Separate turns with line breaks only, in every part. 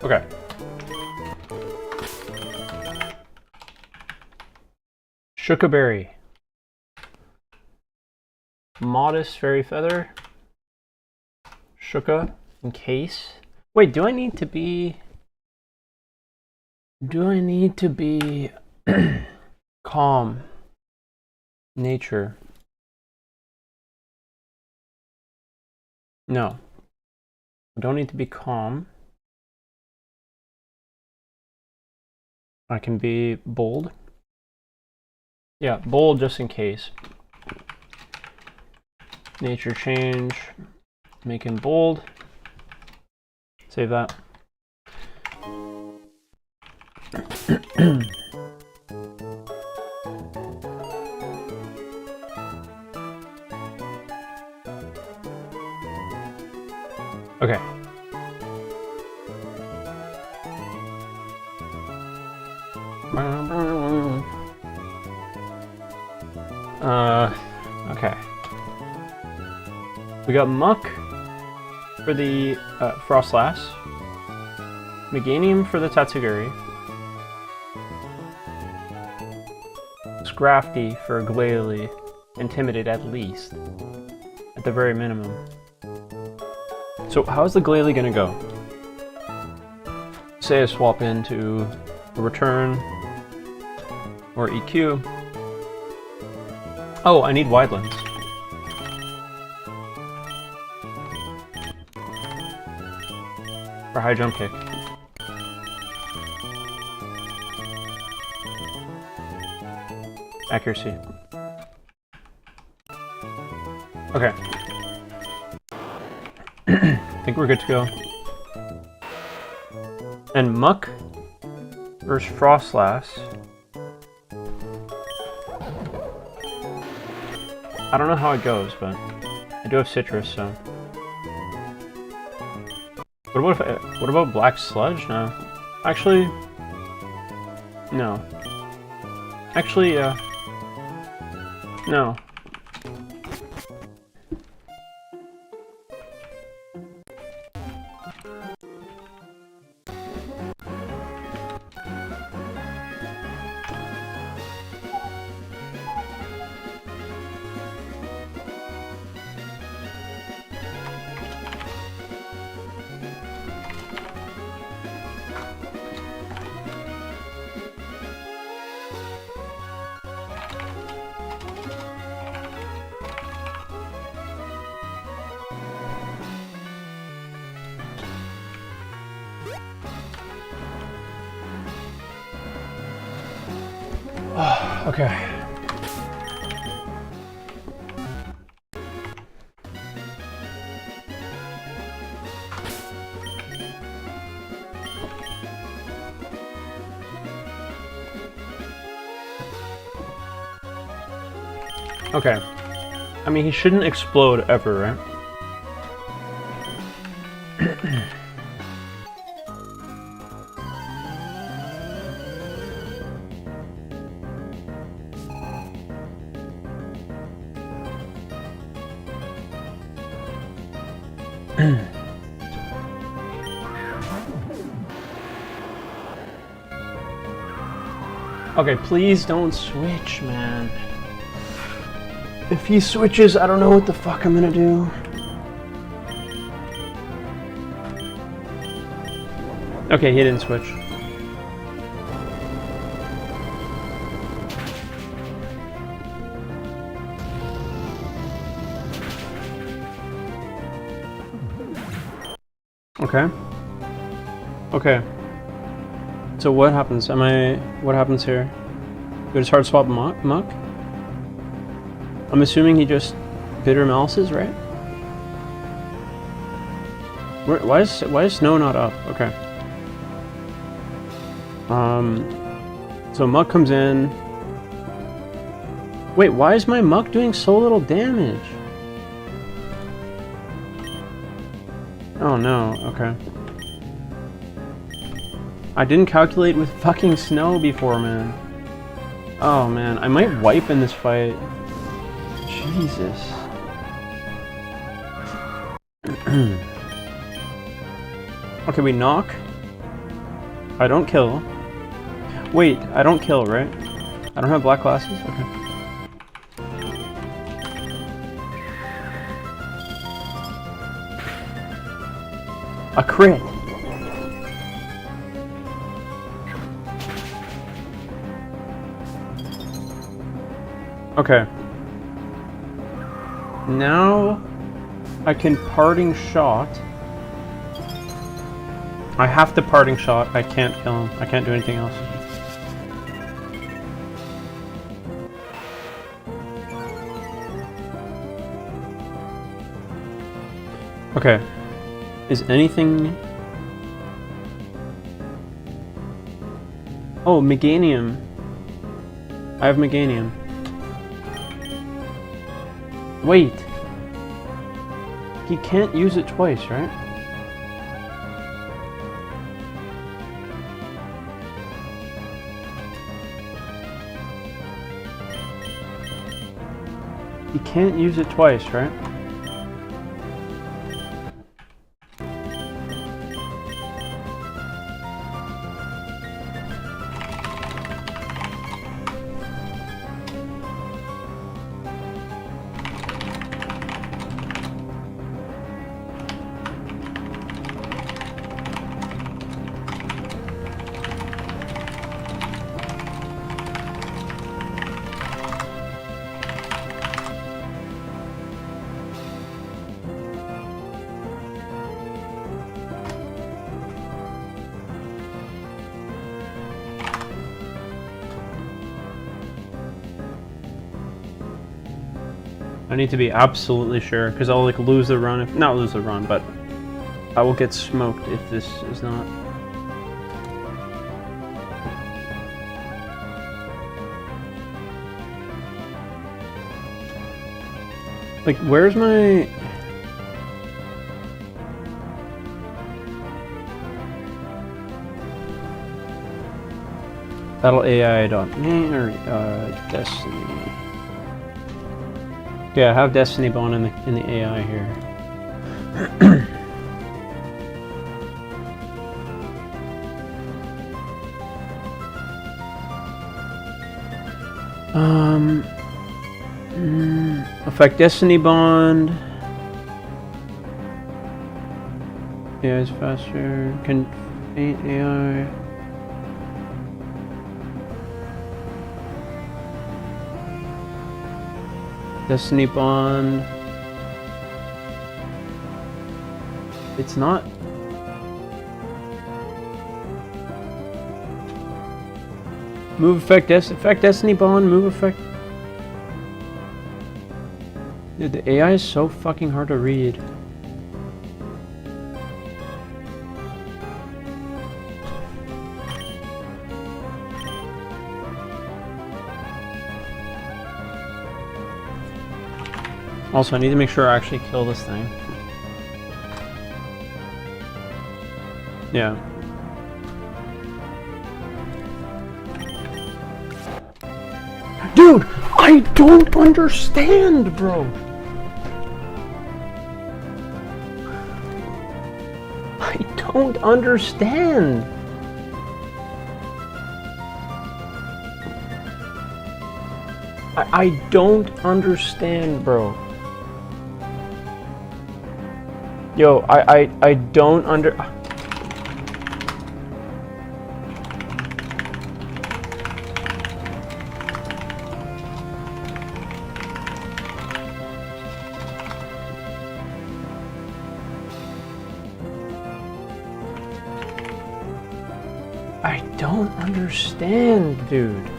Okay. Shookaberry. Modest fairy feather. Shooka in case. Wait, do I need to be calm? Nature. No. I don't need to be calm. I can be bold. Yeah, bold just in case. Nature change. Make him bold. Save that. Okay. Okay. We got Muck for the Frostlass, Meganium for the Tatsugiri, Scrafty for Glaile, Intimidate at least, at the very minimum. So how's the Glaile gonna go? Say I swap into a Return or EQ. Oh, I need Widelands. For high jump kick. Accuracy. Okay. I think we're good to go. And Muck versus Frostlass. I don't know how it goes, but I do have Citrus, so. What about Black Sludge? No. Actually, no. Actually, no. Okay. Okay. I mean, he shouldn't explode ever, right? Okay, please don't switch, man. If he switches, I don't know what the fuck I'm gonna do. Okay, he didn't switch. Okay. Okay. So what happens? What happens here? Do I just hard swap Muck? I'm assuming he just Bitter Malices, right? Why is Snow not up? Okay. So Muck comes in. Wait, why is my Muck doing so little damage? Oh no, okay. I didn't calculate with fucking Snow before, man. Oh man, I might wipe in this fight. Jesus. Okay, we knock. I don't kill. Wait, I don't kill, right? I don't have black glasses? Okay. A crit! Okay. Now I can parting shot. I have to parting shot. I can't kill him. I can't do anything else. Okay. Is anything... Oh, Meganium. I have Meganium. Wait. He can't use it twice, right? He can't use it twice, right? I need to be absolutely sure, because I'll like lose the run, if not lose the run, but I will get smoked if this is not. Like, where's my... Battle AI dot or Destiny. Yeah, I have Destiny Bond in the AI here. Affect Destiny Bond. AI is faster. Can faint AI. Destiny Bond. It's not. Move effect, effect Destiny Bond, move effect. Dude, the AI is so fucking hard to read. Also, I need to make sure I actually kill this thing. Yeah. Dude, I don't understand, bro. I don't understand. I don't understand, bro. Yo, I don't I don't understand, dude.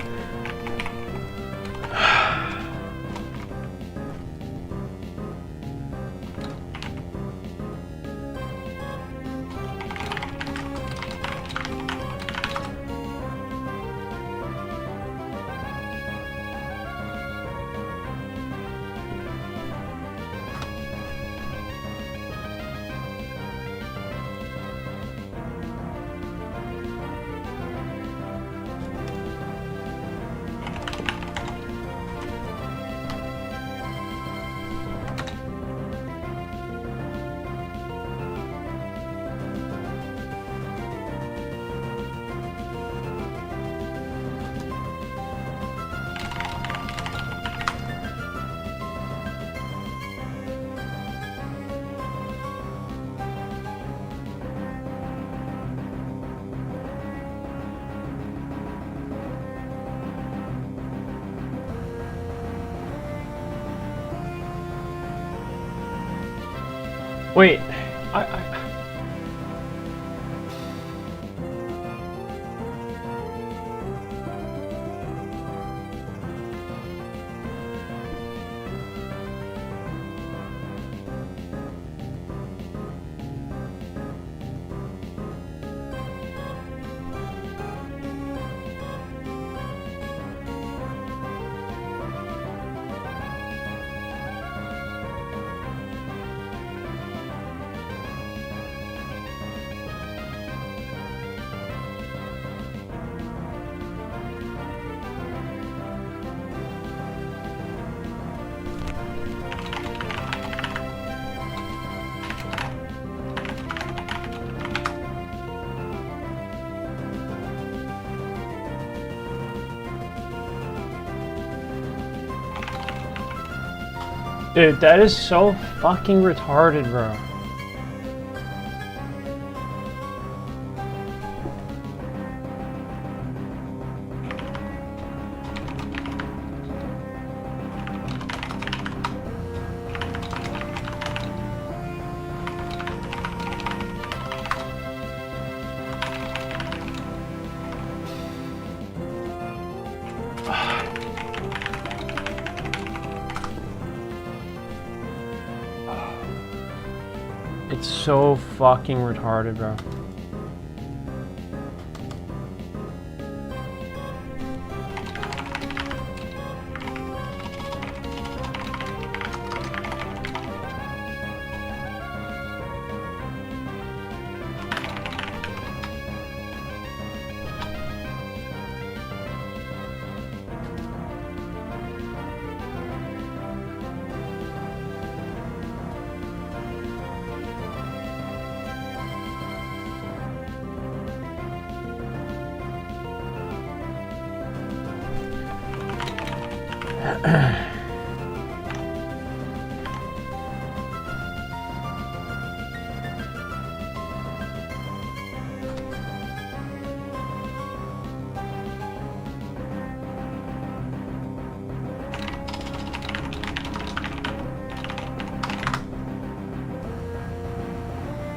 Wait, dude, that is so fucking retarded, bro. It's so fucking retarded, bro.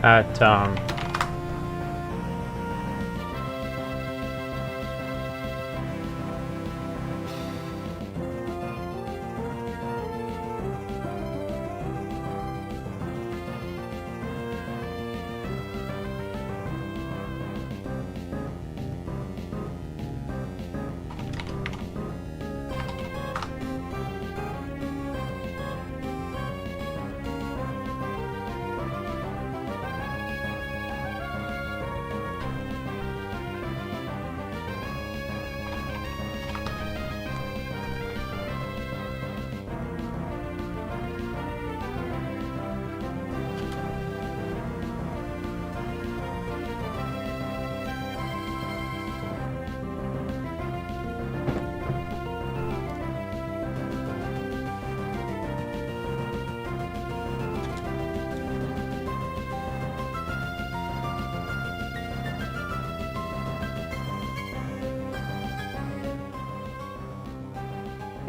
At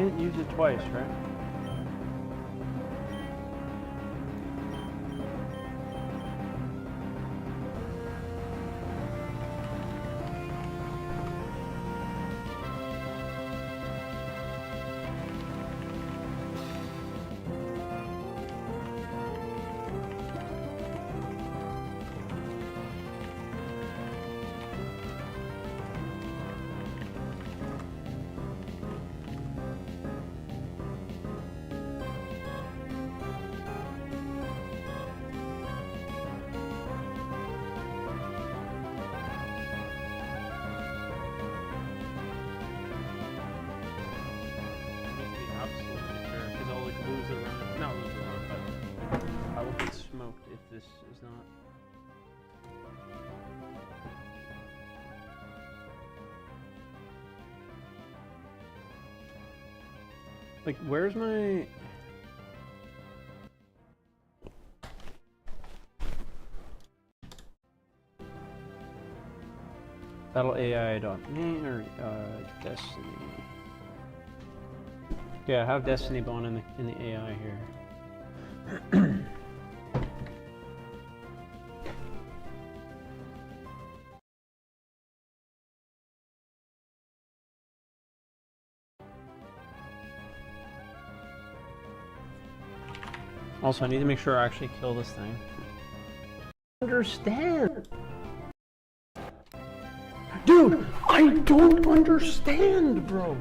can't use it twice, right? If this is not. Like, where's my... BattleAI.me or Destiny. Yeah, I have Destiny Bond in the AI here. Also, I need to make sure I actually kill this thing. Understand? Dude, I don't understand, bro.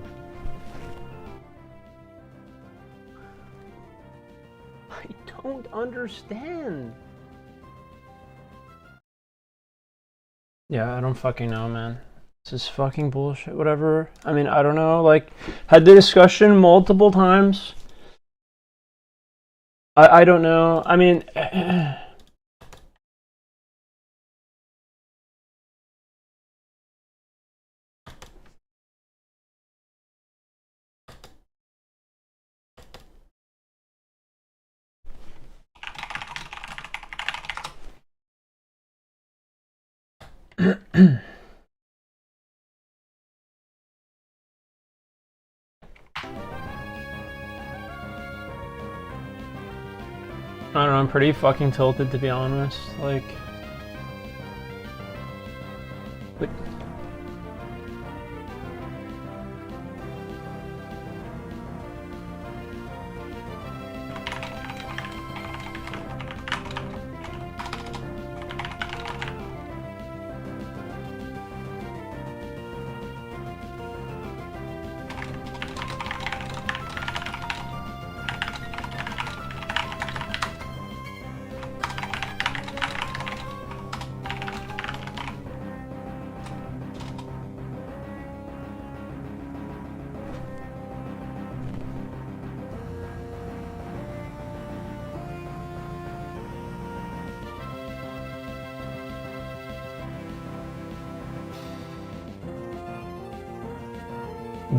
I don't understand. Yeah, I don't fucking know, man. This is fucking bullshit, whatever. I mean, I don't know, like, had the discussion multiple times. I don't know. I mean, I don't know, I'm pretty fucking tilted, to be honest. Like, but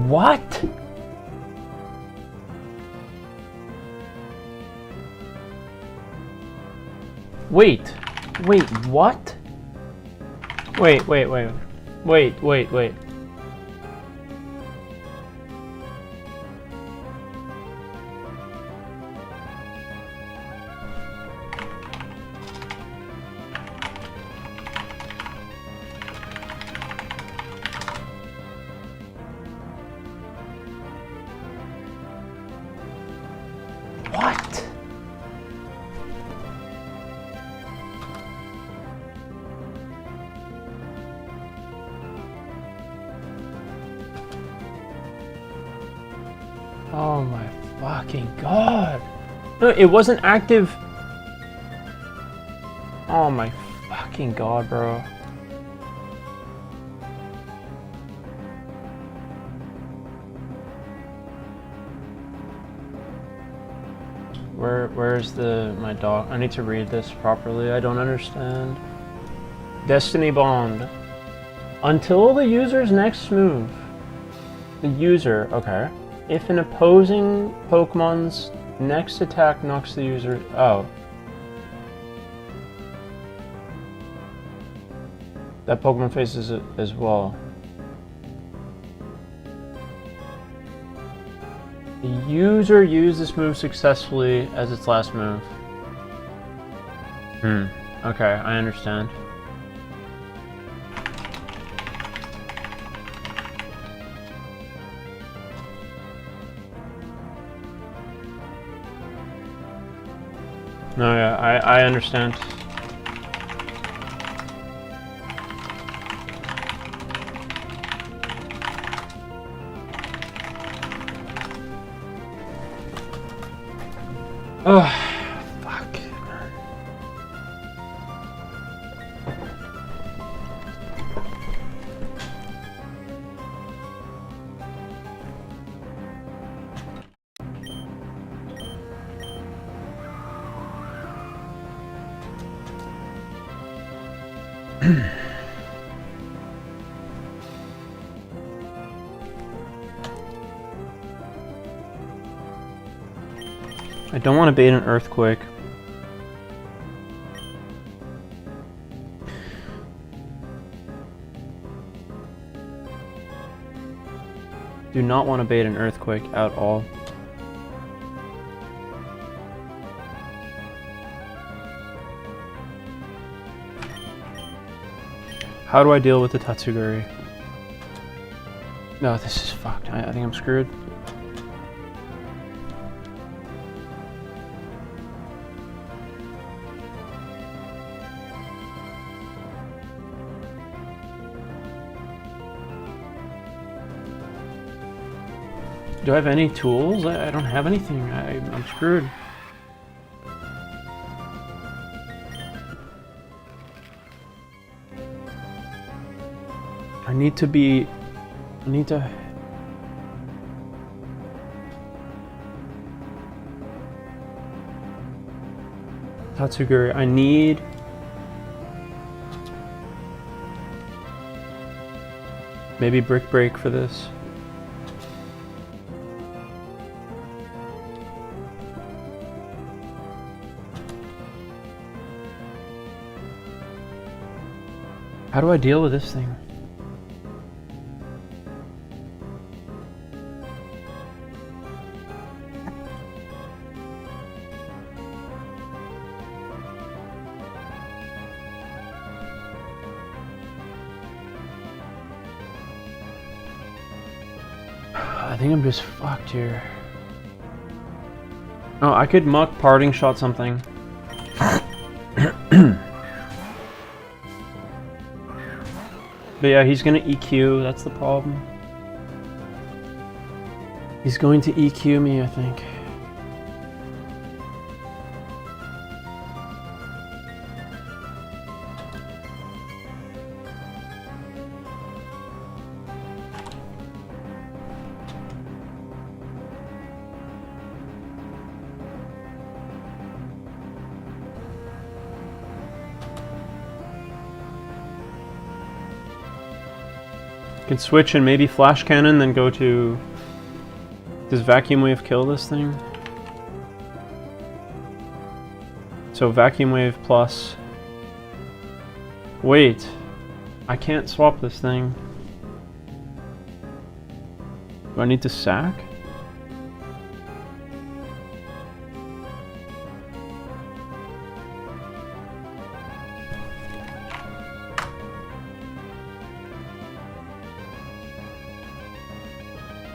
what? Wait, what? Wait. What? Oh my fucking god. No, it wasn't active. Oh my fucking god, bro. Where's my dog? I need to read this properly. I don't understand. Destiny Bond. Until the user's next move. The user, okay. If an opposing Pokemon's next attack knocks the user... Oh. That Pokemon faces it as well. The user used this move successfully as its last move. Okay, I understand. No, yeah, I understand. Oh, fuck, man. I don't want to bait an earthquake. Do not want to bait an earthquake at all. How do I deal with the Tatsuguri? No, this is fucked. I think I'm screwed. Do I have any tools? I don't have anything. I'm screwed. I need to... Tatsuguri, I need... maybe brick break for this. How do I deal with this thing? I think I'm just fucked here. Oh, I could muck parting shot something. But yeah, he's gonna EQ, that's the problem. He's going to EQ me, I think. Can switch and maybe flash cannon, then go to... Does vacuum wave kill this thing? So vacuum wave plus... Wait, I can't swap this thing. Do I need to sack?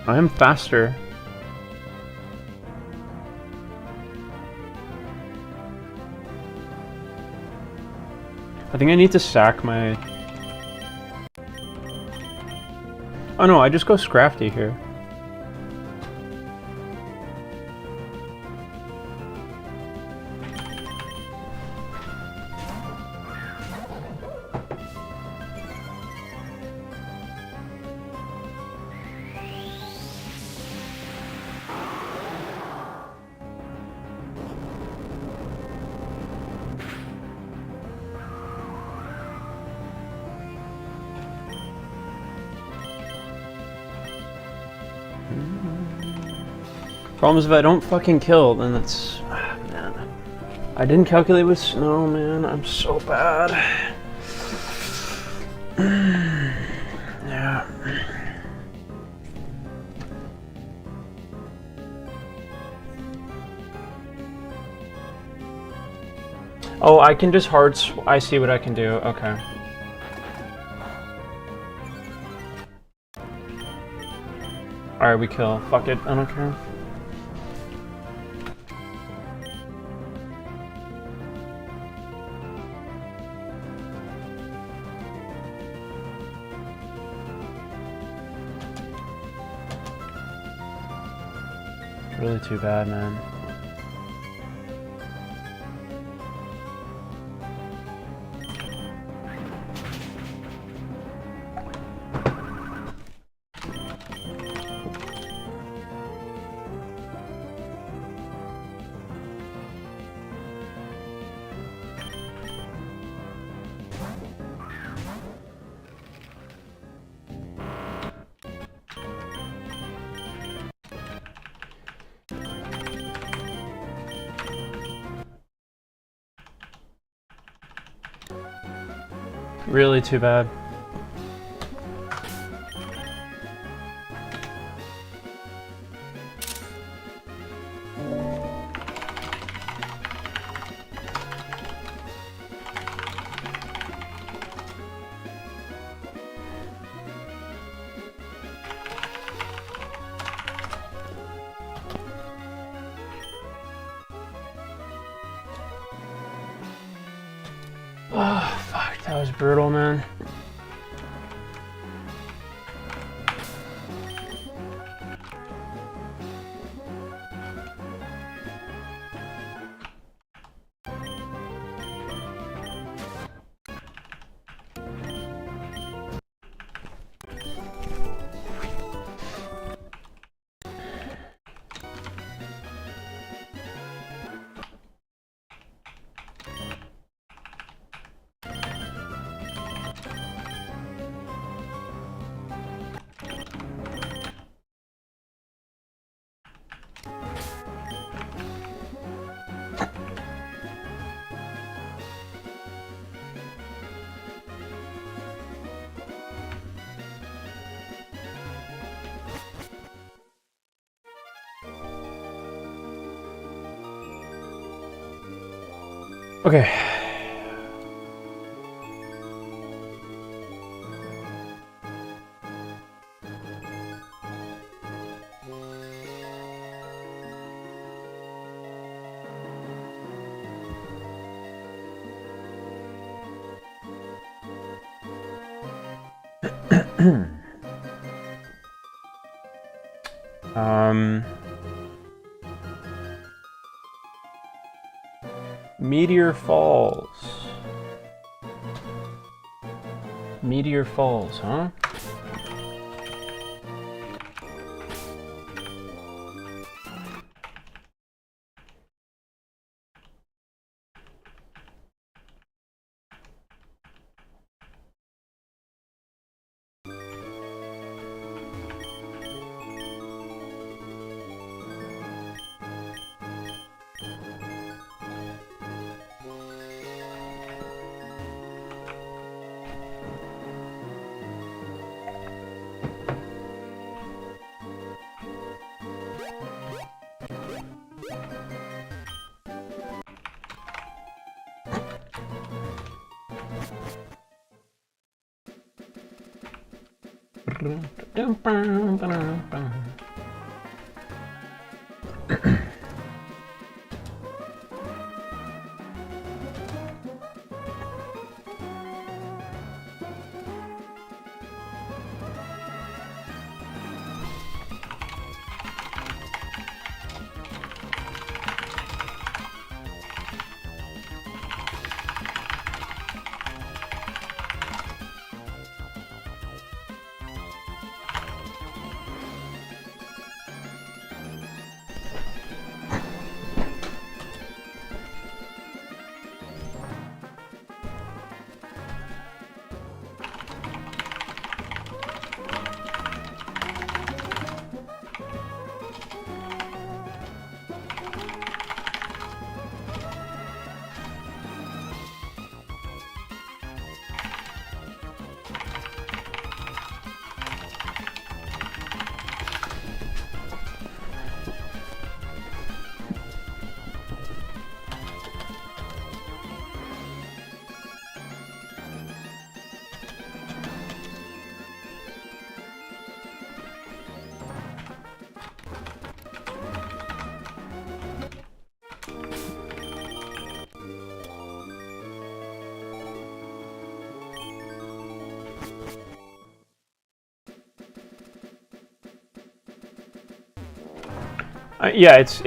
I am faster. I think I need to sack my... Oh no, I just go Scrafty here. Problem is if I don't fucking kill, then that's... man. I didn't calculate with snow, man. I'm so bad. Yeah. Oh, I can just I see what I can do. Okay. Alright, we kill. Fuck it. I don't care. Really too bad, man. Really too bad. Oh, fuck, that was brutal, man. Okay. Meteor Falls. Meteor Falls, huh? Yeah, it's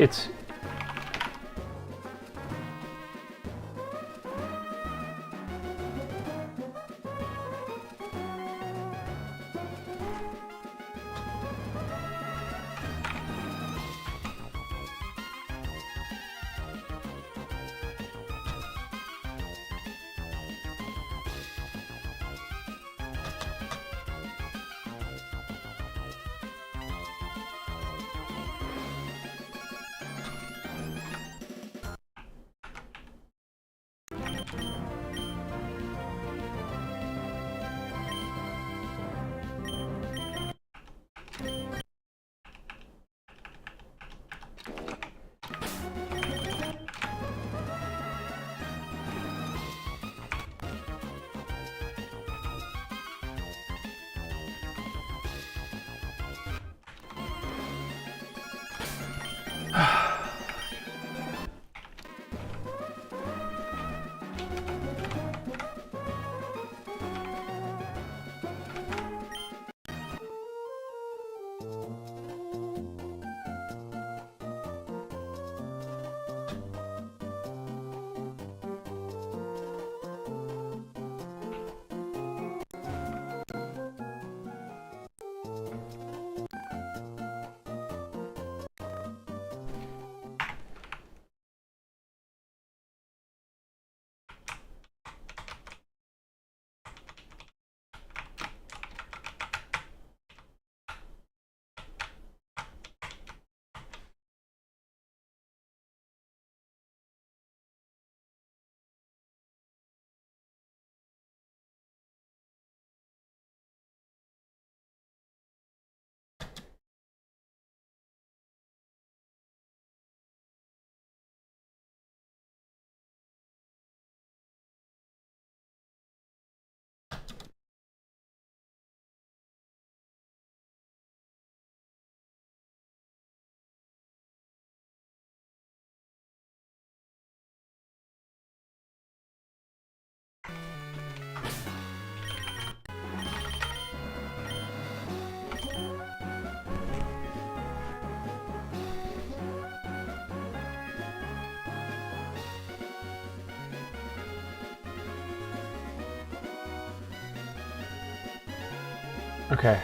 Okay.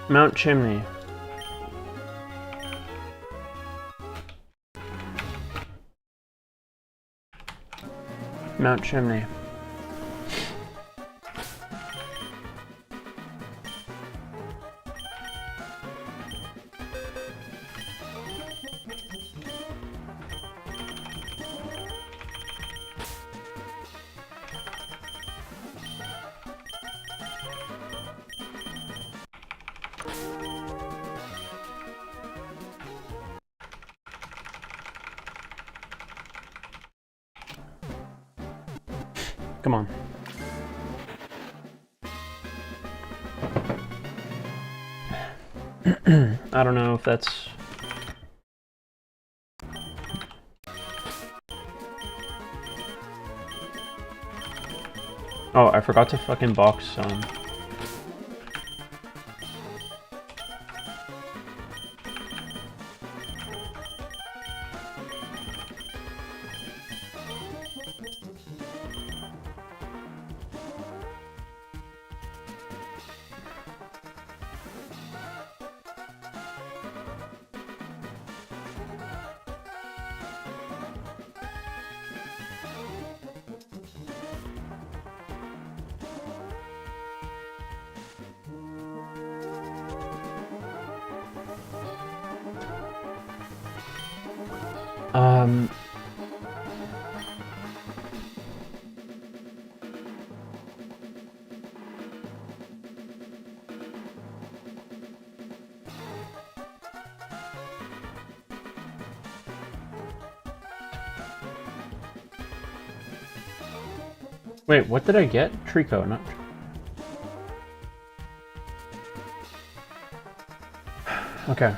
Mount Chimney. Mount Chimney. Come on. I don't know if that's... Oh, I forgot to fucking box some. Wait, what did I get? Trico, not... Okay.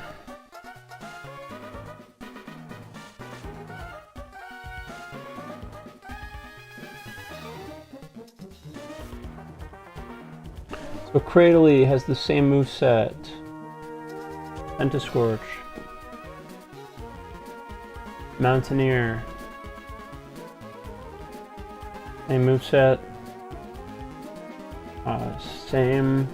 So Cradley has the same moveset. Pentascorch. Mountaineer. Same moveset. Same.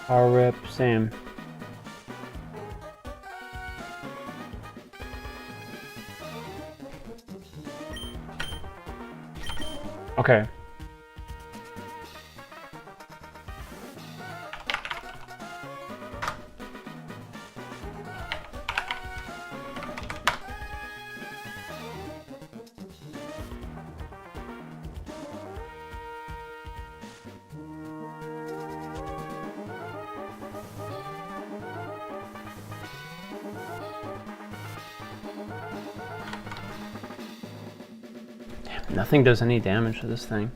Power Rip, same. Okay. Nothing does any damage to this thing.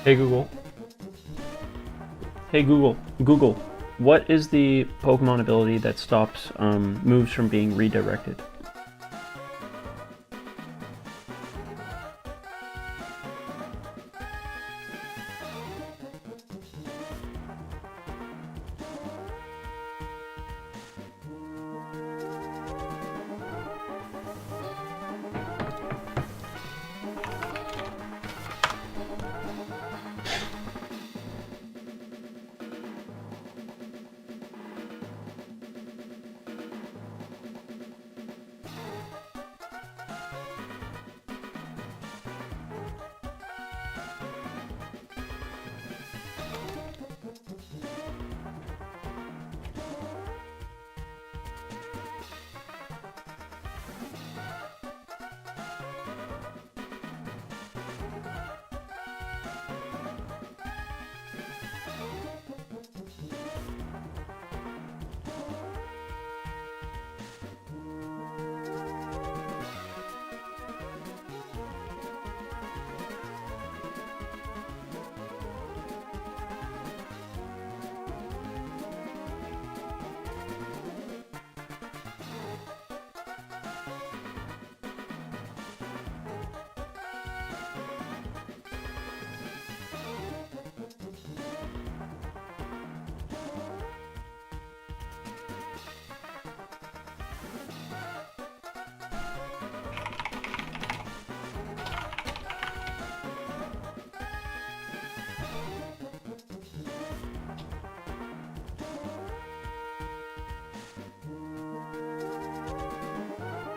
Hey Google. Hey Google. Google. What is the Pokemon ability that stops moves from being redirected?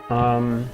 Um...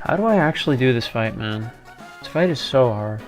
How do I actually do this fight, man? This fight is so hard.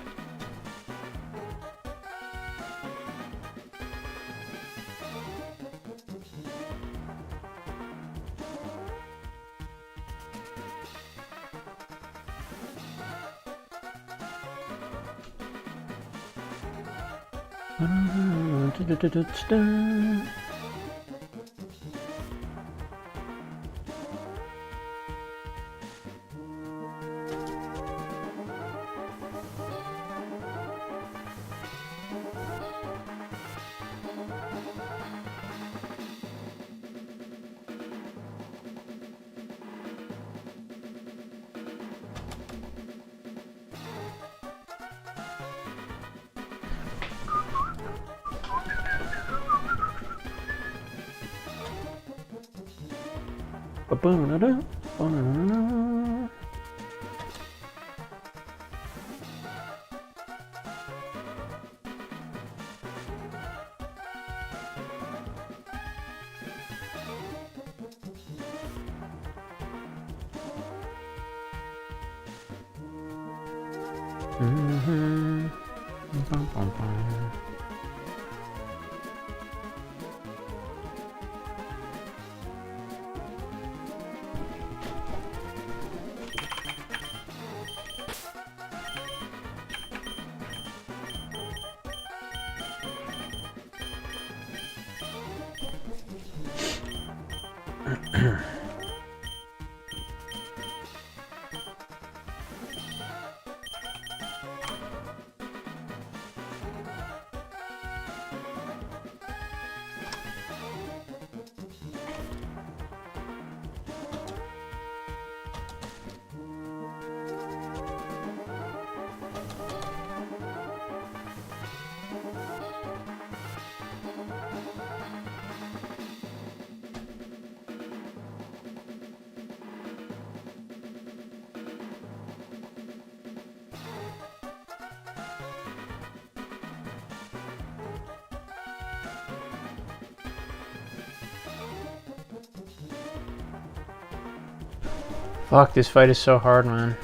Fuck, this fight is so hard, man.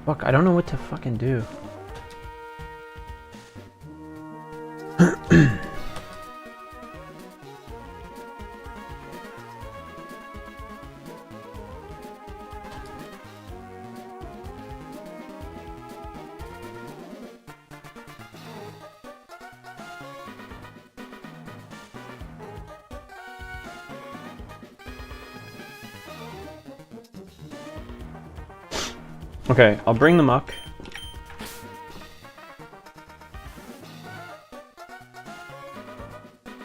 Fuck, I don't know what to fucking do. Okay, I'll bring the muck.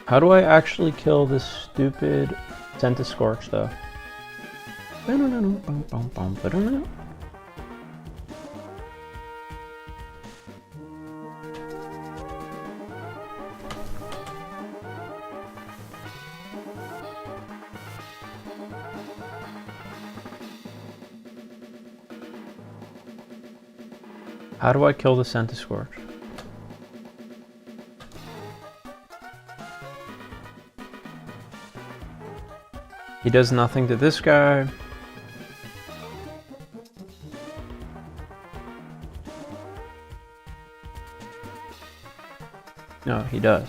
How do I actually kill this stupid Scent to Scorch though? How do I kill the Scent to Scorch? He does nothing to this guy. No, he does.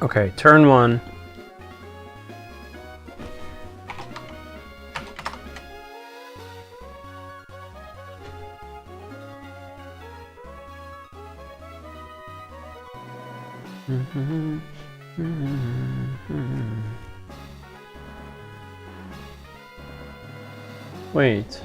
Okay, turn 1. Wait.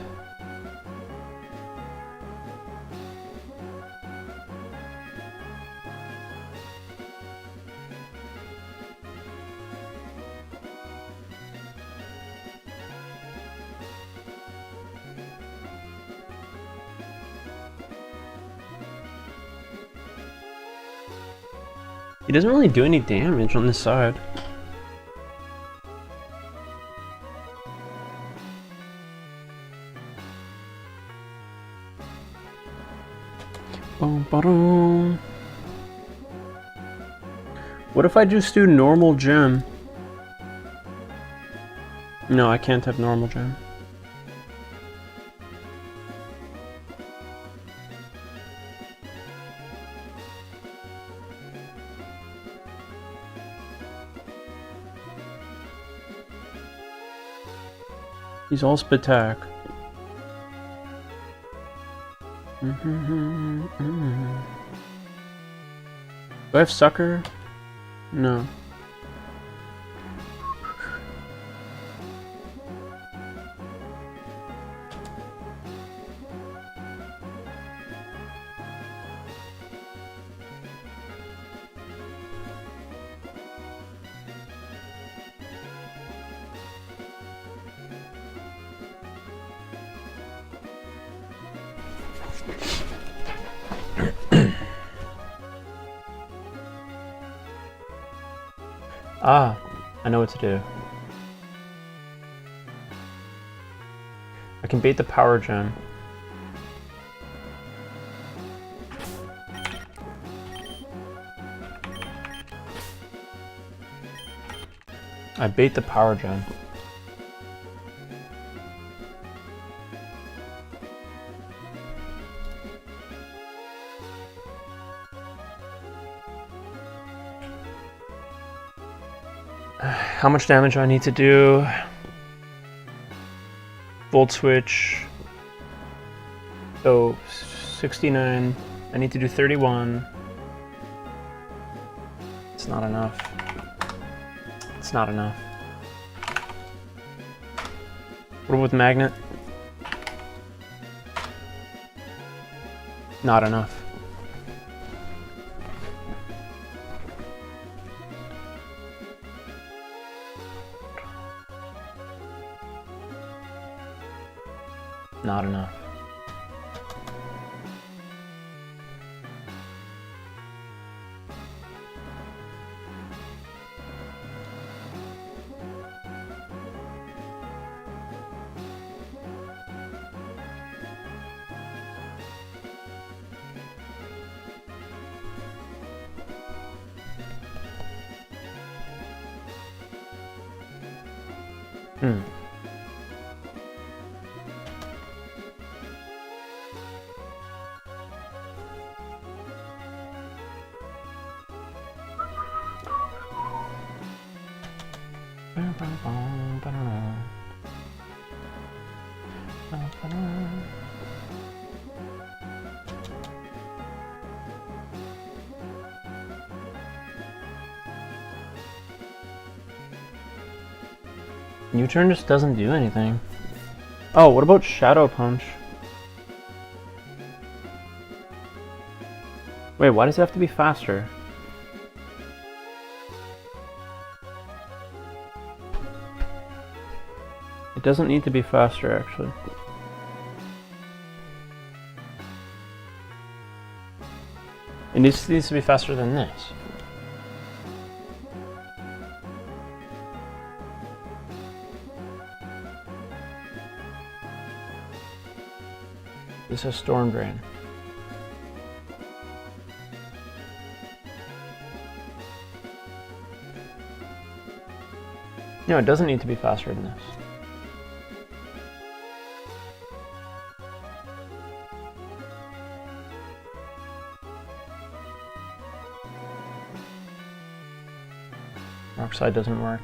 He doesn't really do any damage on this side. What if I just do normal gem? No, I can't have normal gem. He's all spatak. Do I have sucker? No. Ah, I know what to do. I can bait the power gem. I bait the power gem. How much damage do I need to do? Volt switch. So 69. I need to do 31. It's not enough. It's not enough. What with magnet? Not enough. Not enough. U-turn just doesn't do anything. Oh, what about Shadow Punch? Wait, why does it have to be faster? It doesn't need to be faster, actually. It needs to be faster than this. This is Storm Drain. No, it doesn't need to be faster than this. Rock slide doesn't work.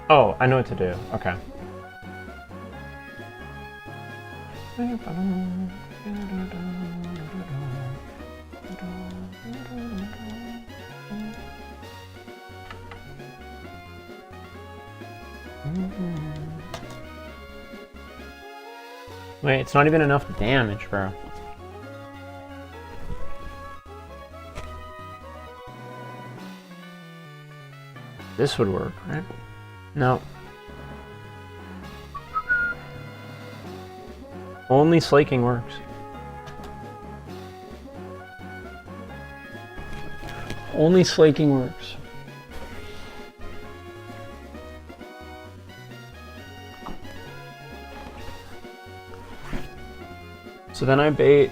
Oh, I know what to do. Okay. Wait, it's not even enough damage, bro. This would work, right? No. Only slaking works. Only slaking works. So then I bait.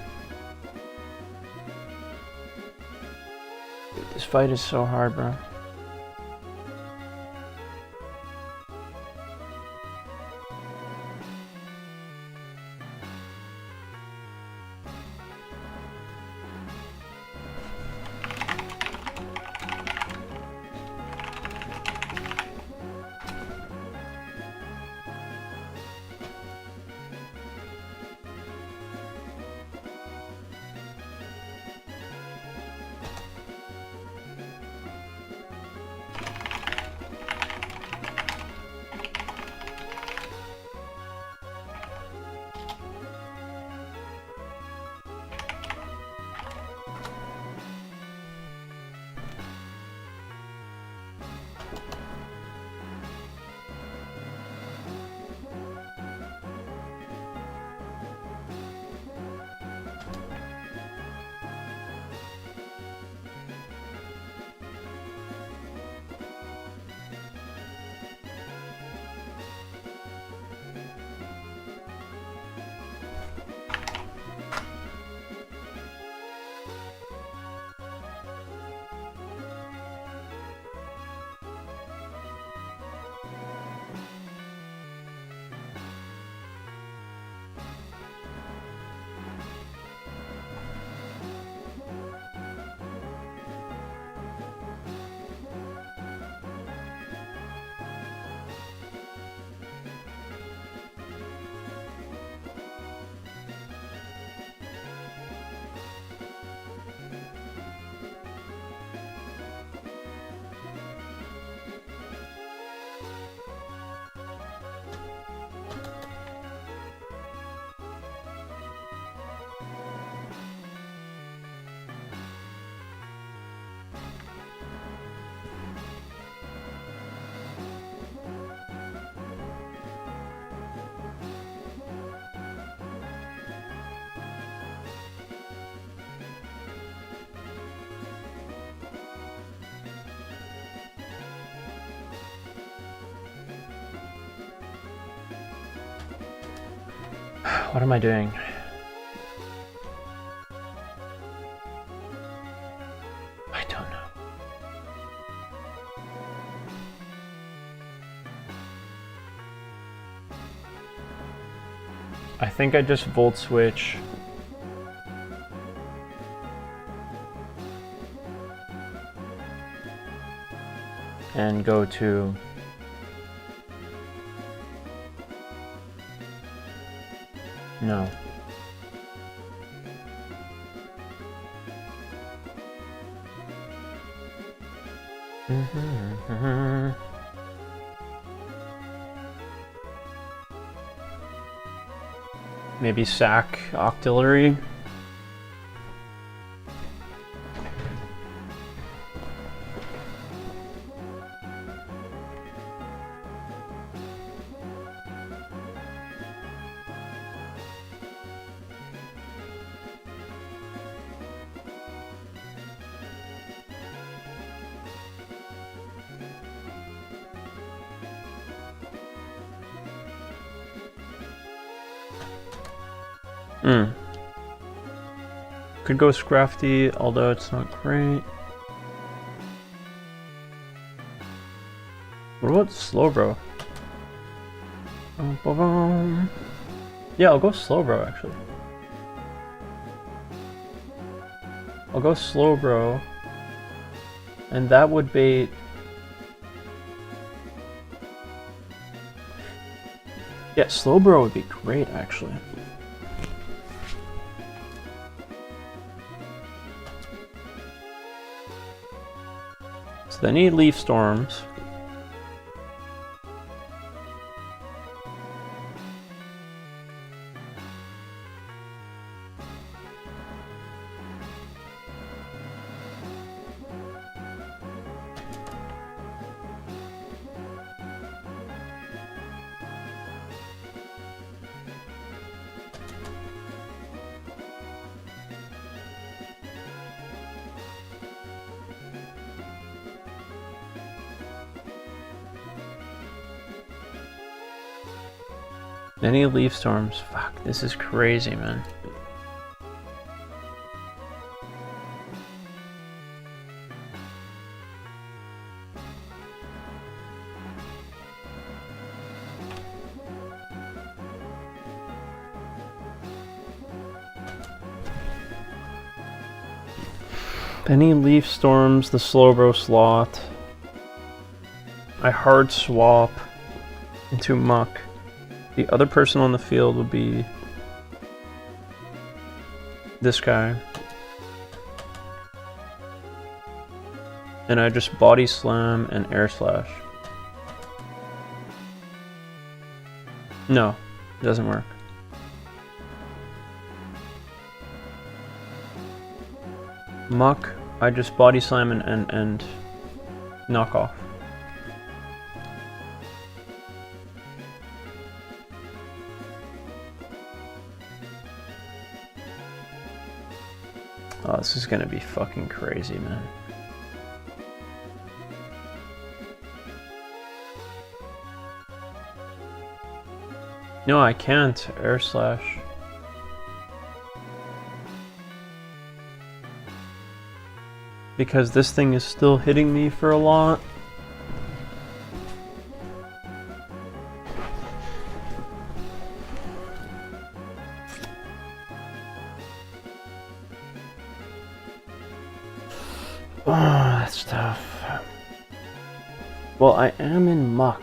Dude, this fight is so hard, bro. What am I doing? I don't know. I think I just volt switch. And go to no. Maybe sack Octillery. Hmm. Could go Scrafty, although it's not great. What about Slowbro? Yeah, I'll go Slowbro actually. I'll go Slowbro. And that would be... Yeah, Slowbro would be great actually. So they need Leaf Storms. Any Leaf Storms? Fuck, this is crazy, man. Any Leaf Storms, the Slowbro slot. I hard swap into Muck. The other person on the field would be this guy. And I just Body Slam and Air Slash. No, it doesn't work. Muck, I just Body Slam and knock off. Oh, this is gonna be fucking crazy, man. No, I can't Air Slash. Because this thing is still hitting me for a lot. Oh, that's tough. Well, I am in Muck.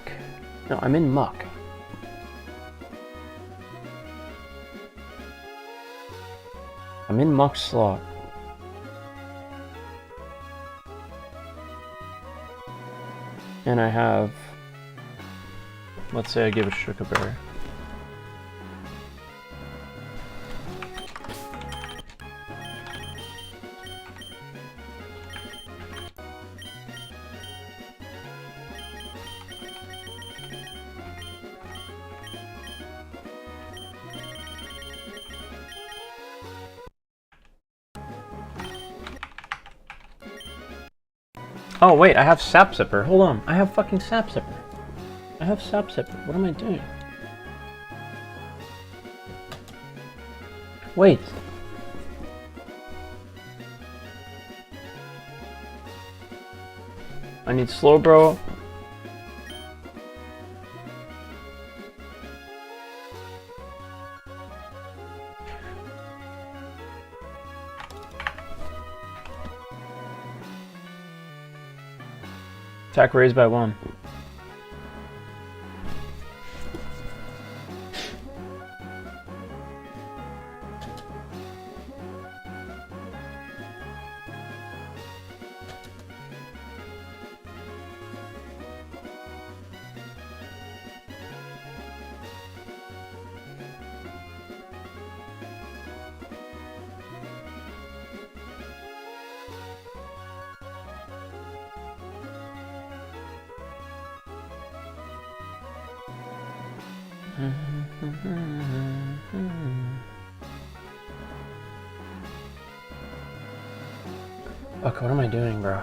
No, I'm in Muck. I'm in Muck slot. And I have... Let's say I give a Shukaberry. Oh wait, I have Sap Zipper. Hold on, I have fucking Sap Zipper. I have Sap Zipper. What am I doing? Wait. I need Slowbro. Attack raised by 1. Fuck, what am I doing, bro?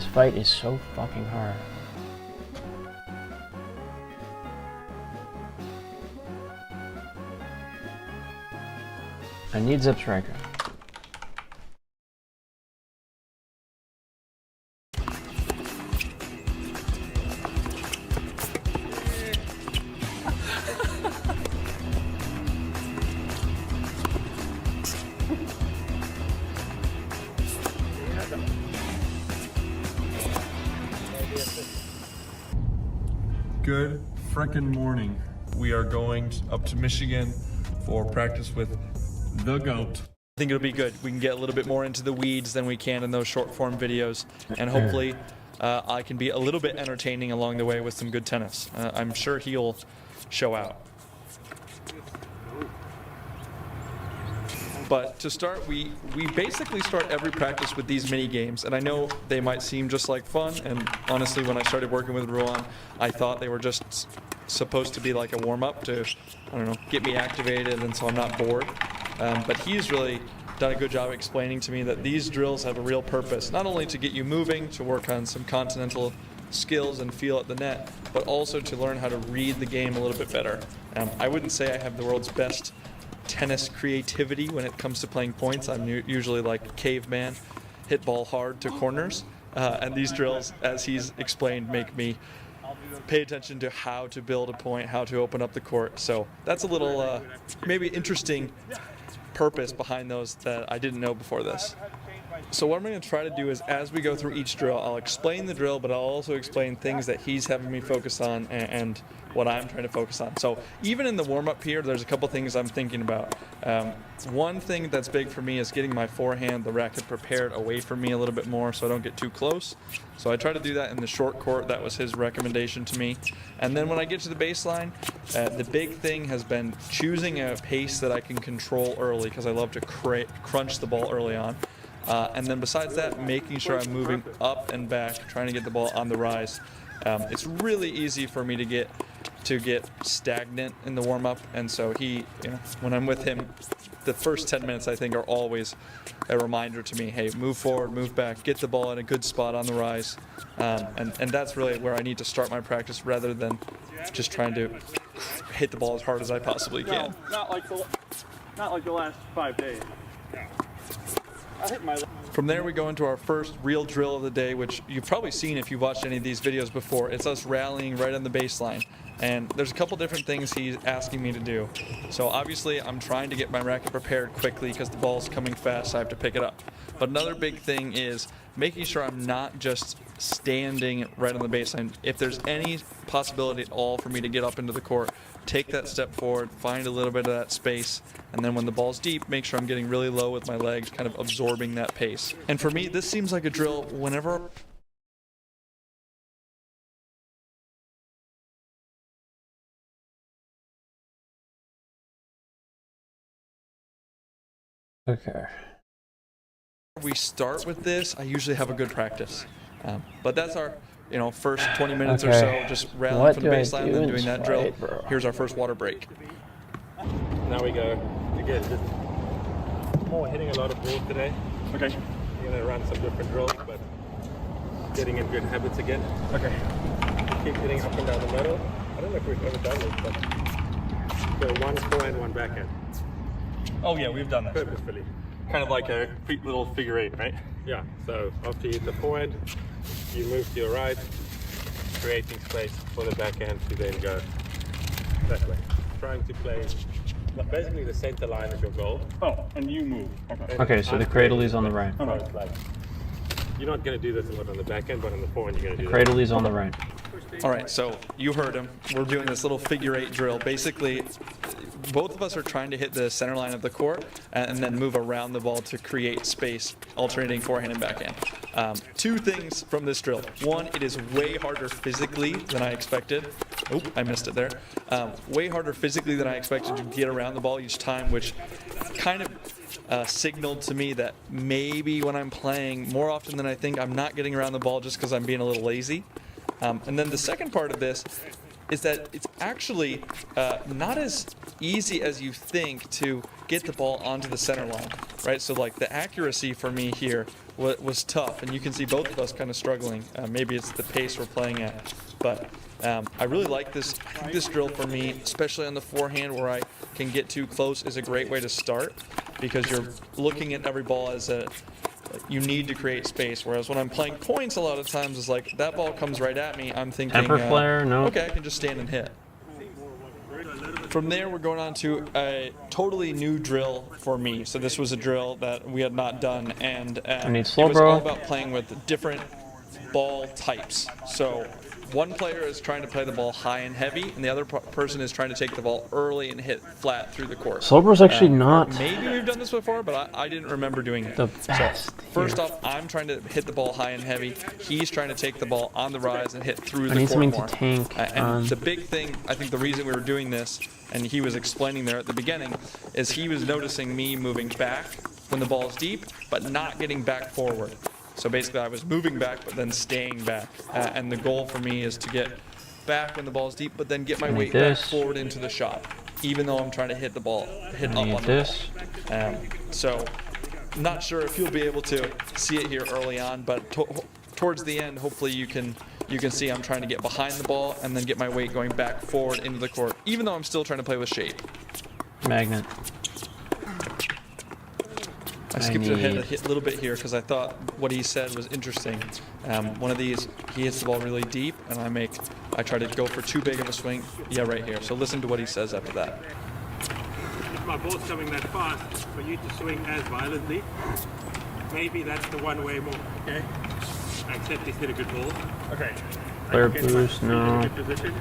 fight is so fucking hard. I need Zip Striker.
Good frickin' morning. We are going up to Michigan for practice with the GOAT.
I think it'll be good. We can get a little bit more into the weeds than we can in those short form videos, and hopefully I can be a little bit entertaining along the way with some good tennis. I'm sure he'll show out. But to start, we basically start every practice with these mini games, and I know they might seem just like fun, and honestly when I started working with Ruan, I thought they were just supposed to be like a warm-up to, I don't know, get me activated and so I'm not bored. But he's really done a good job explaining to me that these drills have a real purpose, not only to get you moving, to work on some continental skills and feel at the net, but also to learn how to read the game a little bit better. I wouldn't say I have the world's best tennis creativity when it comes to playing points. I'm usually like caveman, hit ball hard to corners, and these drills, as he's explained, make me pay attention to how to build a point, how to open up the court. So that's a little maybe interesting purpose behind those that I didn't know before this. So what I'm going to try to do is, as we go through each drill, I'll explain the drill, but I'll also explain things that he's having me focus on and what I'm trying to focus on. So even in the warm-up here, there's a couple things I'm thinking about. One thing that's big for me is getting my forehand, the racket, prepared away from me a little bit more so I don't get too close. So I try to do that in the short court. That was his recommendation to me. And then when I get to the baseline, the big thing has been choosing a pace that I can control early, because I love to crunch the ball early on. And then besides that, making sure I'm moving up and back, trying to get the ball on the rise. It's really easy for me to get stagnant in the warm-up, and so when I'm with him, the first 10 minutes I think are always a reminder to me, hey, move forward, move back, get the ball in a good spot on the rise, and that's really where I need to start my practice rather than just trying to hit the ball as hard as I possibly can.
No, not like the last 5 days. I hit my.
From there, we go into our first real drill of the day, which you've probably seen if you've watched any of these videos before. It's us rallying right on the baseline. And there's a couple different things he's asking me to do. So obviously, I'm trying to get my racket prepared quickly because the ball's coming fast, so I have to pick it up. But another big thing is making sure I'm not just standing right on the baseline. If there's any possibility at all for me to get up into the court, take that step forward, find a little bit of that space, and then when the ball's deep, make sure I'm getting really low with my legs, kind of absorbing that pace. And for me, this seems like a drill whenever we start with this, I usually have a good practice. But that's our first 20 minutes or so, just rallying from the baseline and then doing that drill. Here's our first water break.
Now we go again, just more hitting a lot of balls today. Okay. We're going to run some different drills, but getting in good habits again. Okay. Keep hitting up and down the middle. I don't know if we've ever done this, but so one forehand, one backhand.
Oh yeah, we've done that.
Purposefully.
Kind of like a quick little figure eight, right?
Yeah, so after you hit the forehand, you move to your right, creating space for the backhand to then go that way. Trying to play basically the center line is your goal.
Oh, and you move. Okay.
Okay, so the cradle is on the right.
So it's like, you're not going to do this a lot on the backhand, but on the forehand you're going to do
Cradle is on the right.
All right, so you heard him. We're doing this little figure eight drill. Basically, both of us are trying to hit the center line of the court and then move around the ball to create space, alternating forehand and backhand. Two things from this drill. One, it is way harder physically than I expected. Oh, I missed it there. Way harder physically than I expected to get around the ball each time, which kind of signaled to me that maybe when I'm playing, more often than I think, I'm not getting around the ball just because I'm being a little lazy. And then the second part of this is that it's actually not as easy as you think to get the ball onto the center line, right? So like the accuracy for me here was tough, and you can see both of us kind of struggling. Maybe it's the pace we're playing at, but I really like this. I think this drill for me, especially on the forehand where I can get too close, is a great way to start because you're looking at every ball as you need to create space. Whereas when I'm playing points, a lot of times it's like that ball comes right at me. I'm thinking,
Temper flare, no.
Okay, I can just stand and hit. From there, we're going on to a totally new drill for me. So this was a drill that we had not done, and
I need slow
it was
bro.
all about playing with different ball types. So one player is trying to play the ball high and heavy, and the other person is trying to take the ball early and hit flat through the court.
Slow bro's actually not
Maybe we've done this before, but I didn't remember doing it.
the best.
So first off, I'm trying to hit the ball high and heavy. He's trying to take the ball on the rise and hit through
I
the
need
court
something
more.
to tank.
And the big thing, I think the reason we were doing this, and he was explaining there at the beginning, is he was noticing me moving back when the ball is deep, but not getting back forward. So basically, I was moving back, but then staying back. And the goal for me is to get back when the ball is deep, but then get my weight back forward into the shot, even though I'm trying to hit the ball, hit up on the ball. So, not sure if you'll be able to see it here early on, but towards the end, hopefully you can see I'm trying to get behind the ball and then get my weight going back forward into the court, even though I'm still trying to play with shape.
Magnet.
I skipped ahead a little bit here because I thought what he said was interesting. One of these, he hits the ball really deep, and I try to go for too big of a swing. Yeah, right here. So listen to what he says after that.
If my ball's coming that fast, for you to swing as violently, maybe that's the one way more. Okay. I accept he's hit a good ball. Okay.
Flare boost, no.
Good position.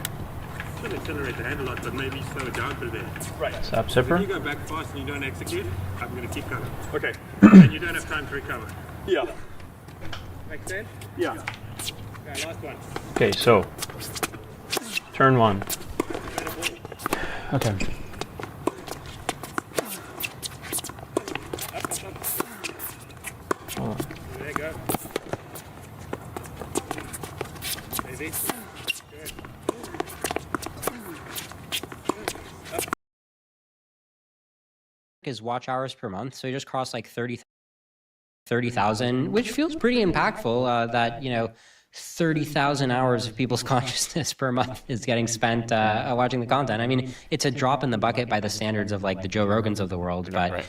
It's going to accelerate the hand a lot, but maybe slow it down for a bit. Right.
Sap
If
zipper.
you go back fast and you don't execute, I'm going to keep coming. Okay. And you don't have time to recover.
Yeah.
Make sense?
Yeah.
Okay, last one.
Okay, so turn one. Okay. Hold on.
There you go. Easy. Good.
His watch hours per month, so he just crossed like 30,000, which feels pretty impactful. That 30,000 hours of people's consciousness per month is getting spent watching the content. I mean, it's a drop in the bucket by the standards of like the Joe Rogans of the world, but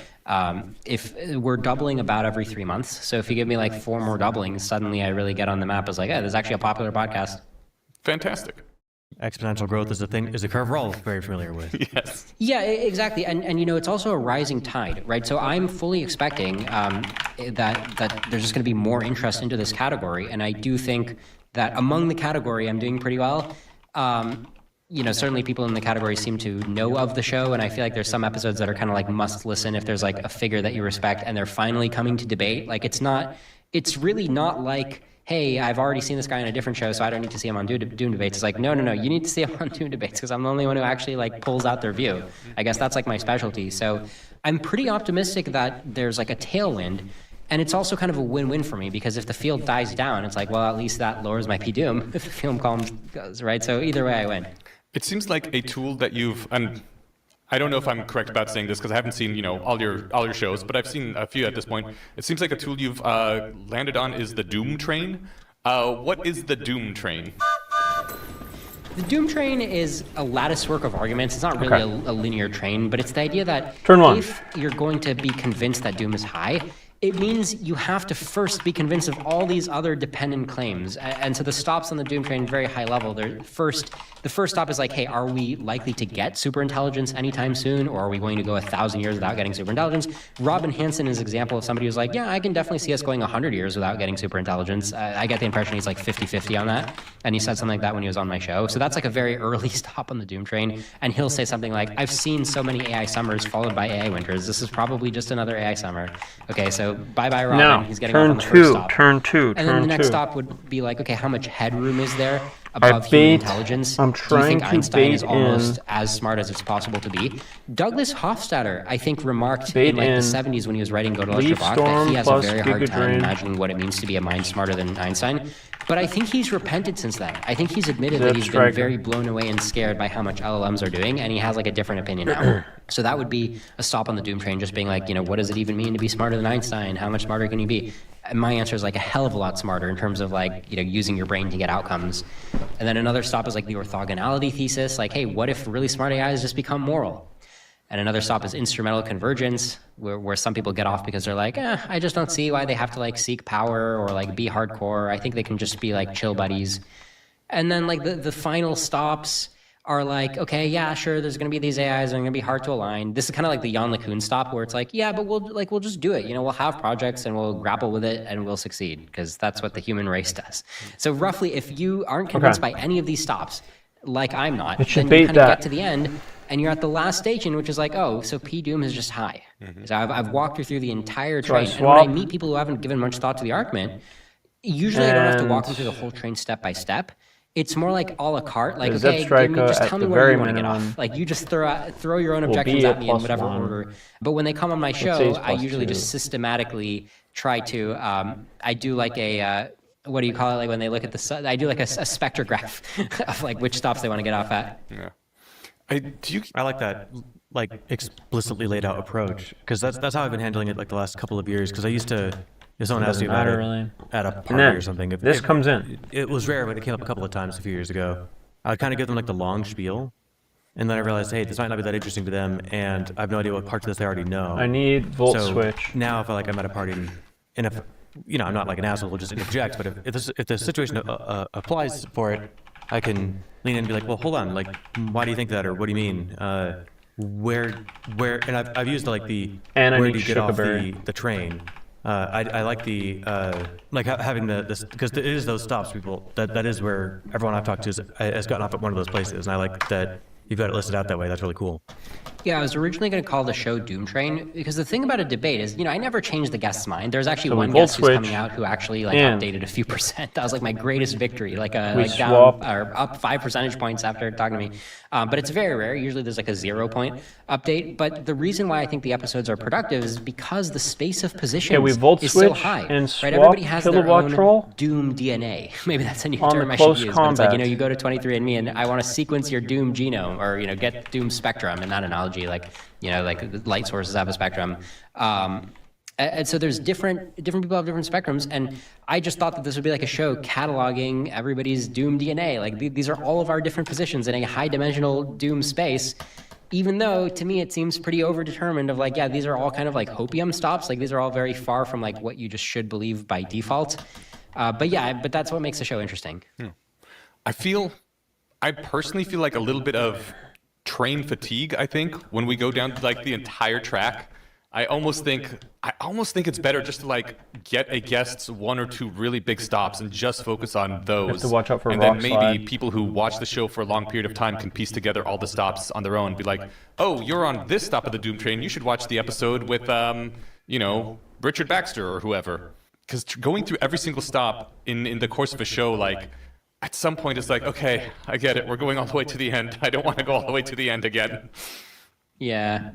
if we're doubling about every 3 months, so if you give me like 4 more doublings, suddenly I really get on the map as like, hey, this is actually a popular podcast.
Fantastic.
Exponential growth is a curve we're all very familiar with.
Yes.
Yeah, exactly. And it's also a rising tide, right? So I'm fully expecting that there's just going to be more interest into this category. And I do think that among the category, I'm doing pretty well. Certainly people in the category seem to know of the show. And I feel like there's some episodes that are kind of like must listen if there's like a figure that you respect and they're finally coming to debate. Like it's really not like, hey, I've already seen this guy on a different show, so I don't need to see him on Doom Debates. It's like, no, you need to see him on Doom Debates because I'm the only one who actually like pulls out their view. I guess that's like my specialty. So I'm pretty optimistic that there's like a tailwind, and it's also kind of a win-win for me because if the field dies down, it's like, well, at least that lowers my P-Doom if the field column goes, right? So either way, I win.
It seems like a tool that you've, and I don't know if I'm correct about saying this because I haven't seen, all your shows, but I've seen a few at this point. It seems like a tool you've landed on is the Doom Train. What is the Doom Train?
The Doom Train is a lattice work of arguments. It's not really a linear train, but it's the idea that
Turn one.
if you're going to be convinced that Doom is high, it means you have to first be convinced of all these other dependent claims. And so the stops on the Doom Train are very high level. The first stop is like, hey, are we likely to get superintelligence anytime soon, or are we going to go 1,000 years without getting superintelligence? Robin Hanson is an example of somebody who's like, yeah, I can definitely see us going 100 years without getting superintelligence. I get the impression he's like 50-50 on that. And he said something like that when he was on my show. So that's like a very early stop on the Doom Train. And he'll say something like, I've seen so many AI summers followed by AI winters. This is probably just another AI summer. Okay, so bye-bye, Robin.
No,
He's getting off on the first stop.
turn two.
And then the next stop would be like, okay, how much headroom is there above human intelligence?
I'm
Do you
trying
think
to
Einstein
bait
is almost
in.
as smart as it's possible to be? Douglas Hofstadter, I think, remarked
Bait
in like the
in.
70s when he was writing Go to
Leaf
Lecture Bach that
storm
he has a
plus
very hard
Giga
time
Drain.
imagining what it means to be a mind smarter than Einstein. But I think he's repented since then. I think he's admitted that
Death
he's been
Striker.
very blown away and scared by how much LLMs are doing, and he has like a different opinion now. So that would be a stop on the Doom Train, just being like, what does it even mean to be smarter than Einstein? How much smarter can you be? my answer is like a hell of a lot smarter in terms of like, using your brain to get outcomes. And then another stop is like the orthogonality thesis. Like, hey, what if really smart AIs just become moral? And another stop is instrumental convergence, where some people get off because they're like, I just don't see why they have to like seek power or like be hardcore. I think they can just be like chill buddies. And then like the final stops are like, okay, yeah, sure, there's going to be these AIs, they're going to be hard to align. This is kind of like the Jan LeCun stop, where it's like, yeah, but we'll just do it. We'll have projects and we'll grapple with it and we'll succeed, because that's what the human race does. So roughly, if you aren't convinced by any of these stops, like I'm not, then you kind of get to the end and you're at the last station, which is like, oh, so P Doom is just high. So I've walked through the entire train, and when I meet people who haven't given much thought to the argument, usually I don't have to walk them through the whole train step by step. It's more like a la carte, like, okay, just tell me where you want to get off. Like, you just throw your own objections at me in whatever order. But when they come on my show, I usually just systematically try to, I do like a, what do you call it? Like when they look at the, I do like a spectrograph of like which stops they want to get off at.
Yeah.
I like that, like, explicitly laid out approach, because that's how I've been handling it like the last couple of years, because I used to, if someone asked me about it at a party or something,
this comes in.
It was rare, but it came up a couple of times a few years ago. I would kind of give them like the long spiel, and then I realized, hey, this might not be that interesting to them, and I have no idea what parts of this they already know.
I need volt switch.
Now if I'm at a party, and if, I'm not like an asshole who'll just interject, but if the situation applies for it, I can lean in and be like, well, hold on, like, why do you think that, or what do you mean? Where, and I've used like the, where do you get off the train? I like the like having this, because it is those stops, people. That is where everyone I've talked to has gotten off at one of those places, and I like that you've got it listed out that way. That's really cool.
Yeah, I was originally going to call the show Doom Train, because the thing about a debate is, I never change the guest's mind. There's actually one guest who's coming out who actually like updated a few percent. That was like my greatest victory, like down or up 5 percentage points after talking to me. But it's very rare. Usually there's like a 0-point update. But the reason why I think the episodes are productive is because the space of positions is so high. Right? Everybody has their own Doom DNA. Maybe that's a new term I should use. But it's like, you go to 23andMe and I want to sequence your Doom genome, or get Doom spectrum in that analogy. Like, like light sources have a spectrum. And so there's different people have different spectrums, and I just thought that this would be like a show cataloging everybody's Doom DNA. Like these are all of our different positions in a high-dimensional Doom space, even though to me it seems pretty overdetermined of like, yeah, these are all kind of like hopium stops. Like these are all very far from like what you just should believe by default. But that's what makes the show interesting.
I personally feel like a little bit of train fatigue, I think, when we go down like the entire track. I almost think it's better just to like get a guest's 1 or 2 really big stops and just focus on those.
You have to watch out for
and then maybe people who watch the show for a long period of time can piece together all the stops on their own. Be like, oh, you're on this stop of the Doom Train. You should watch the episode with, Richard Baxter or whoever. Because going through every single stop in the course of a show, like, at some point it's like, okay, I get it. We're going all the way to the end. I don't want to go all the way to the end again.
Yeah.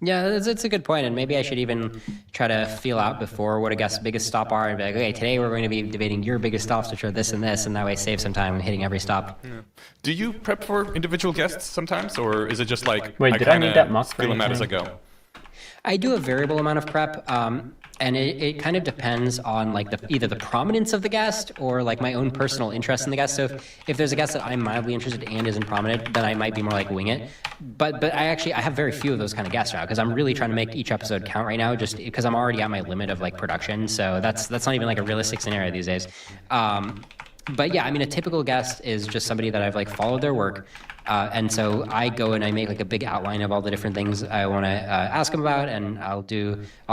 Yeah, it's a good point, and maybe I should even try to feel out before what a guest's biggest stop are, and be like, okay, today we're going to be debating your biggest stops, which are this and this, and that way save some time hitting every stop.
Yeah. Do you prep for individual guests sometimes, or is it just like,
wait, did I need that muck
feel them out as I go?
I do a variable amount of prep, and it kind of depends on like either the prominence of the guest or like my own personal interest in the guest. So if there's a guest that I'm mildly interested in and isn't prominent, then I might be more like wing it. But I have very few of those kind of guests now, because I'm really trying to make each episode count right now, just because I'm already at my limit of like production. So that's not even like a realistic scenario these days. But yeah, I mean, a typical guest is just somebody that I've like followed their work. And so I go and I make like a big outline of all the different things I want to ask them about, and I'll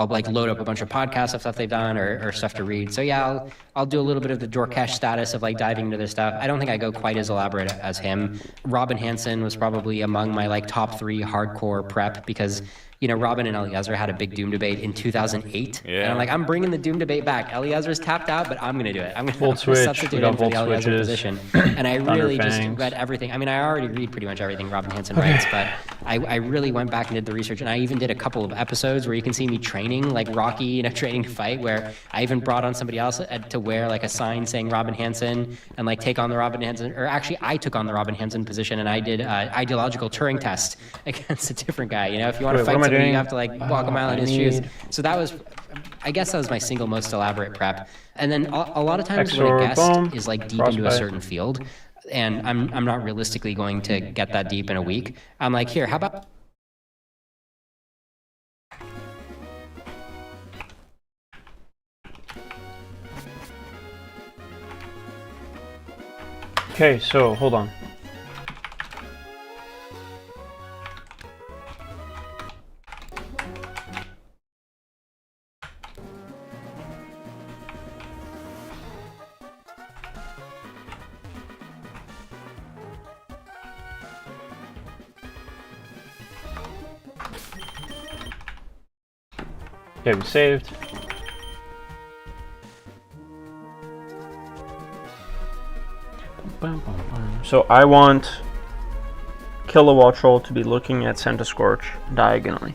like load up a bunch of podcasts of stuff they've done or stuff to read. So yeah, I'll do a little bit of the Jorkesh status of like diving into their stuff. I don't think I go quite as elaborate as him. Robin Hansen was probably among my like top 3 hardcore prep, because Robin and Eliezer had a big Doom debate in 2008. Yeah. And I'm like, I'm bringing the Doom debate back. Eliezer's tapped out, but I'm going to do it. I'm going to substitute him for the Eliezer position. And I really just read everything. I mean, I already read pretty much everything Robin Hanson writes, but I really went back and did the research, and I even did a couple of episodes where you can see me training like Rocky in a training fight, where I even brought on somebody else to wear like a sign saying Robin Hanson and like take on the Robin Hanson, or actually I took on the Robin Hanson position and I did ideological Turing test against a different guy. You know, if you want to
Wait, what
fight
am I
somebody,
doing?
you have to like walk a mile in his shoes. So that was, I guess that was my single most elaborate prep. And then a lot of times when a
Exor,
guest
boom,
is like deep into a
frostbite.
certain field, and I'm not realistically going to get that deep in a week, I'm like, here, how about...
Okay, so hold on. Okay, we saved. So I want Kilowatt Roll to be looking at Center Scorch diagonally.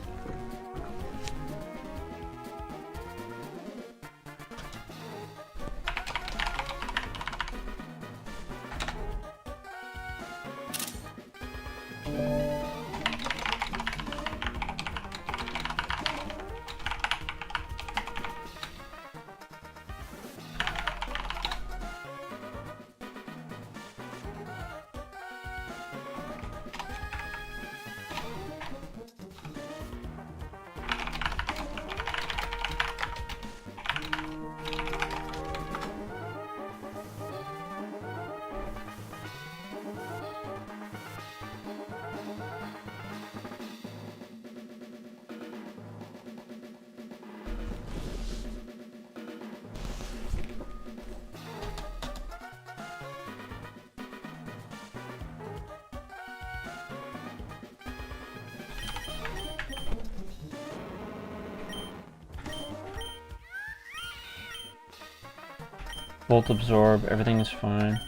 Volt absorb, everything is fine.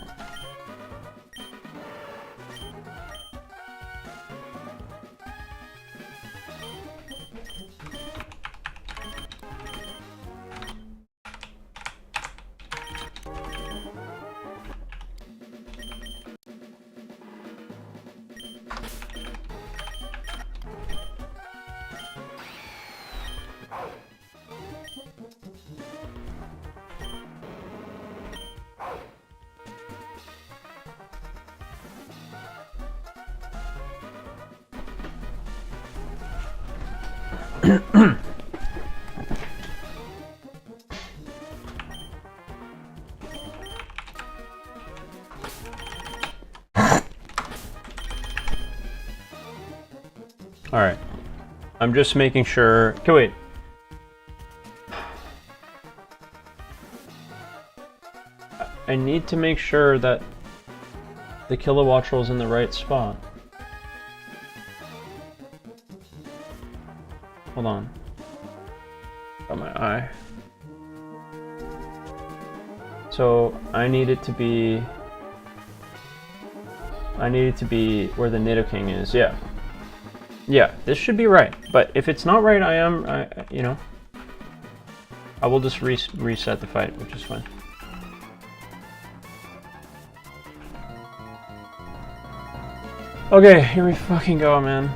Alright. I'm just making sure... Okay, wait. I need to make sure that the Kilowatt Roll is in the right spot. Hold on. Got my eye. So I need it to be where the Nidoking is. Yeah. Yeah, this should be right. But if it's not right, you know, I will just reset the fight, which is fine. Okay, here we fucking go, man.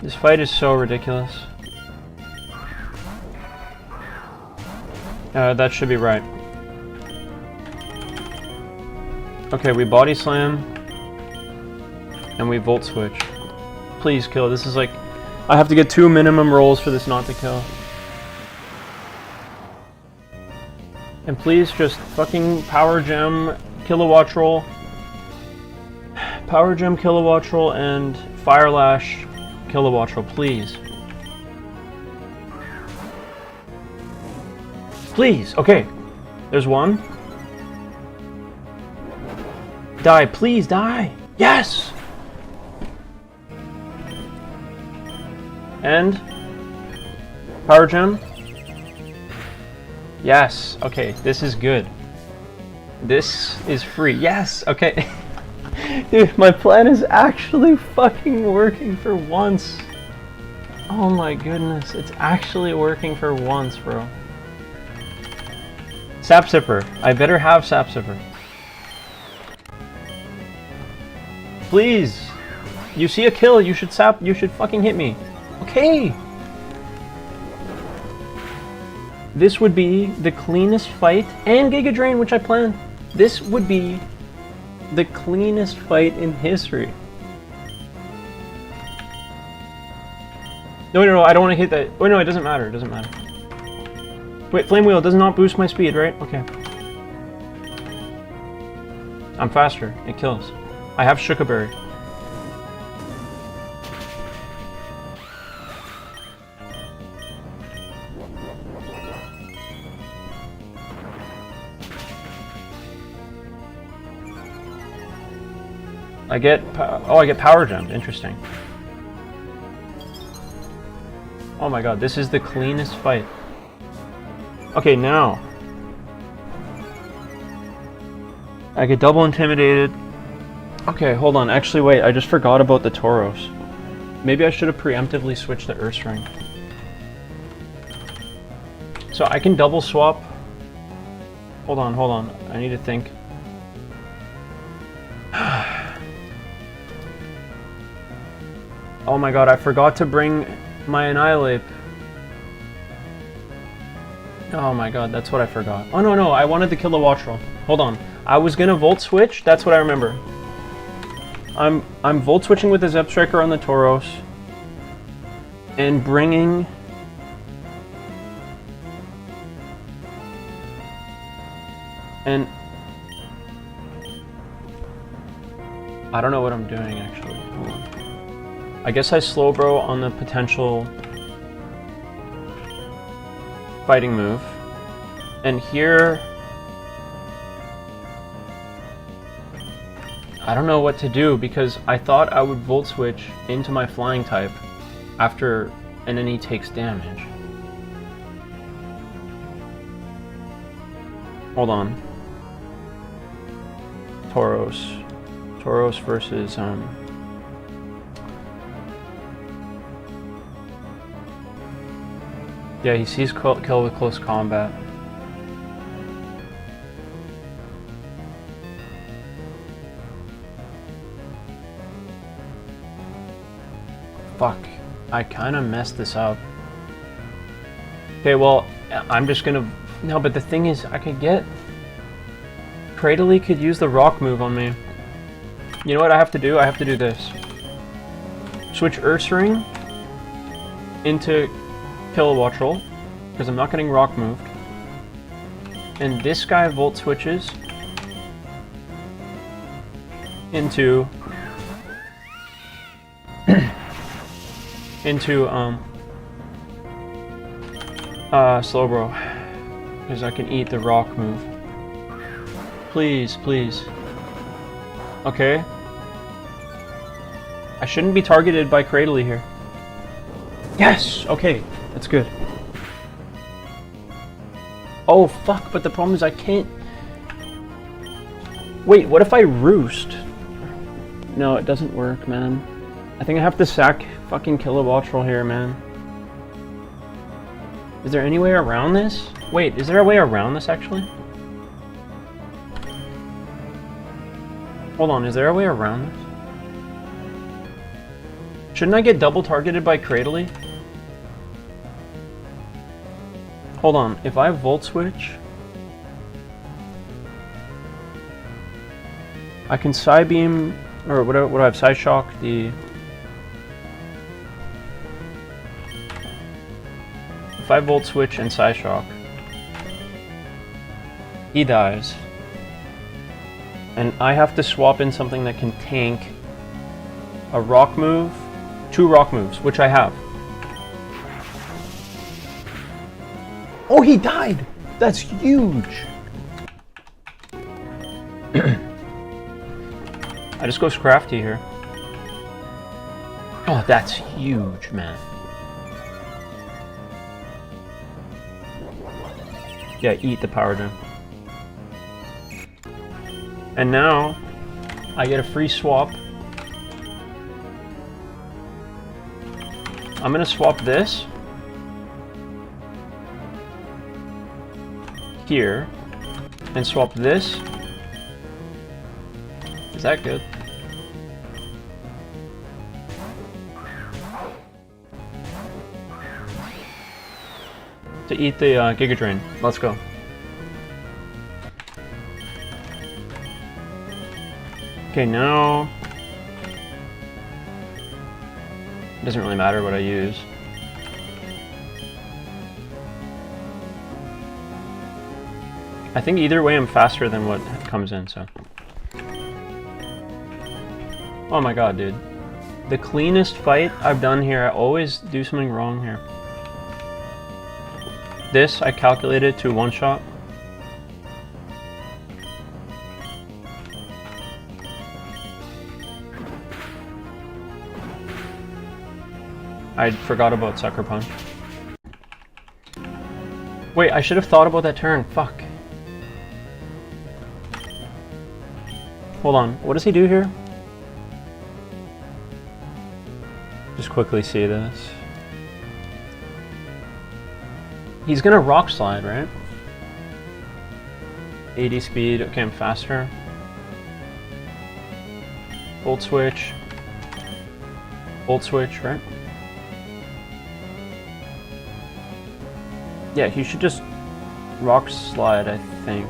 This fight is so ridiculous. That should be right. Okay, we body slam. And we volt switch. Please kill. This is like... I have to get 2 minimum rolls for this not to kill. And please just fucking Power Gem, Kilowatt Roll. Power Gem, Kilowatt Roll, and Fire Lash, Kilowatt Roll, please. Please, okay. There's one. Die, please die. Yes! And Power Gem. Yes, okay, this is good. This is free. Yes, okay. Dude, my plan is actually fucking working for once. Oh my goodness, it's actually working for once, bro. Sap Sipper. I better have Sap Sipper. Please. You see a kill, you should fucking hit me. Okay. This would be the cleanest fight, and Giga Drain, which I planned. This would be the cleanest fight in history. No, I don't want to hit that. Oh no, it doesn't matter, it doesn't matter. Wait, Flame Wheel does not boost my speed, right? Okay. I'm faster, it kills. I have Shookaberry. I get power gemmed. Interesting. Oh my god, this is the cleanest fight. Okay, now I get double intimidated. Okay, hold on. Actually, wait. I just forgot about the Tauros. Maybe I should have preemptively switched the Ursaring. So I can double swap. Hold on. I need to think. Oh my god, I forgot to bring my Annihilate. Oh my god, that's what I forgot. Oh no, I wanted to kill the Watchroll. Hold on. I was gonna Volt Switch, that's what I remember. I'm Volt Switching with the Zep Striker on the Tauros. And bringing... And... I don't know what I'm doing actually. Hold on. I guess I Slowbro on the potential fighting move. And here I don't know what to do because I thought I would Volt Switch into my flying type after an enemy takes damage. Hold on. Tauros versus yeah, he sees kill with close combat. Fuck, I kind of messed this up. Okay, well, I'm just gonna... No, but the thing is, I could get... Cradley could use the rock move on me. You know what I have to do? I have to do this. Switch Ursaring into kill a Watchroll, because I'm not getting rock moved. And this guy Volt switches into Slowbro, because I can eat the rock move. Please. Okay. I shouldn't be targeted by Cradley here. Yes! Okay, that's good. Oh fuck, but the problem is I can't... Wait, what if I roost? No, it doesn't work, man. I think I have to sack fucking kill a Watchroll here, man. Is there any way around this? Wait, is there a way around this actually? Hold on, is there a way around this? Shouldn't I get double targeted by Cradley? Hold on, if I Volt Switch, I can Psybeam, or what do I have? Psyshock, the... If I Volt Switch and Psyshock, he dies. And I have to swap in something that can tank a rock move, 2 rock moves, which I have. Oh, he died! That's huge! I just go Scrafty here. Oh, that's huge, man. Yeah, eat the power gem. And now, I get a free swap. I'm gonna swap this here and swap this. Is that good? To eat the Giga Drain. Let's go. Okay, now it doesn't really matter what I use. I think either way I'm faster than what comes in, so. Oh my god, dude. The cleanest fight I've done here, I always do something wrong here. This I calculated to one shot. I forgot about Sucker Punch. Wait, I should have thought about that turn. Fuck. Hold on. What does he do here? Just quickly see this. He's gonna Rock Slide, right? 80 speed. Okay, I'm faster. Volt Switch. Volt Switch, right? Yeah, he should just Rock Slide, I think.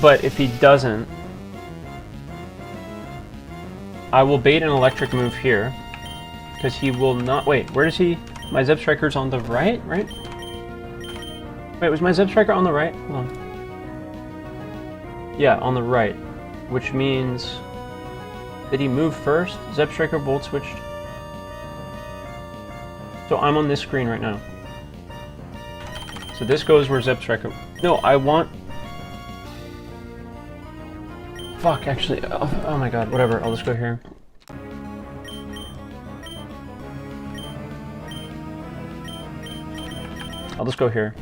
But if he doesn't, I will bait an electric move here, because he will not. Wait, where is he? My Zeb Striker's on the right, right? Wait, was my Zeb Striker on the right? Hold on. Yeah, on the right, which means did he move first? Zeb Striker Volt Switched. So I'm on this screen right now. So this goes where Zeb Striker. No, I want. Fuck, actually. Oh my god, whatever. I'll just go here. I'll just go here.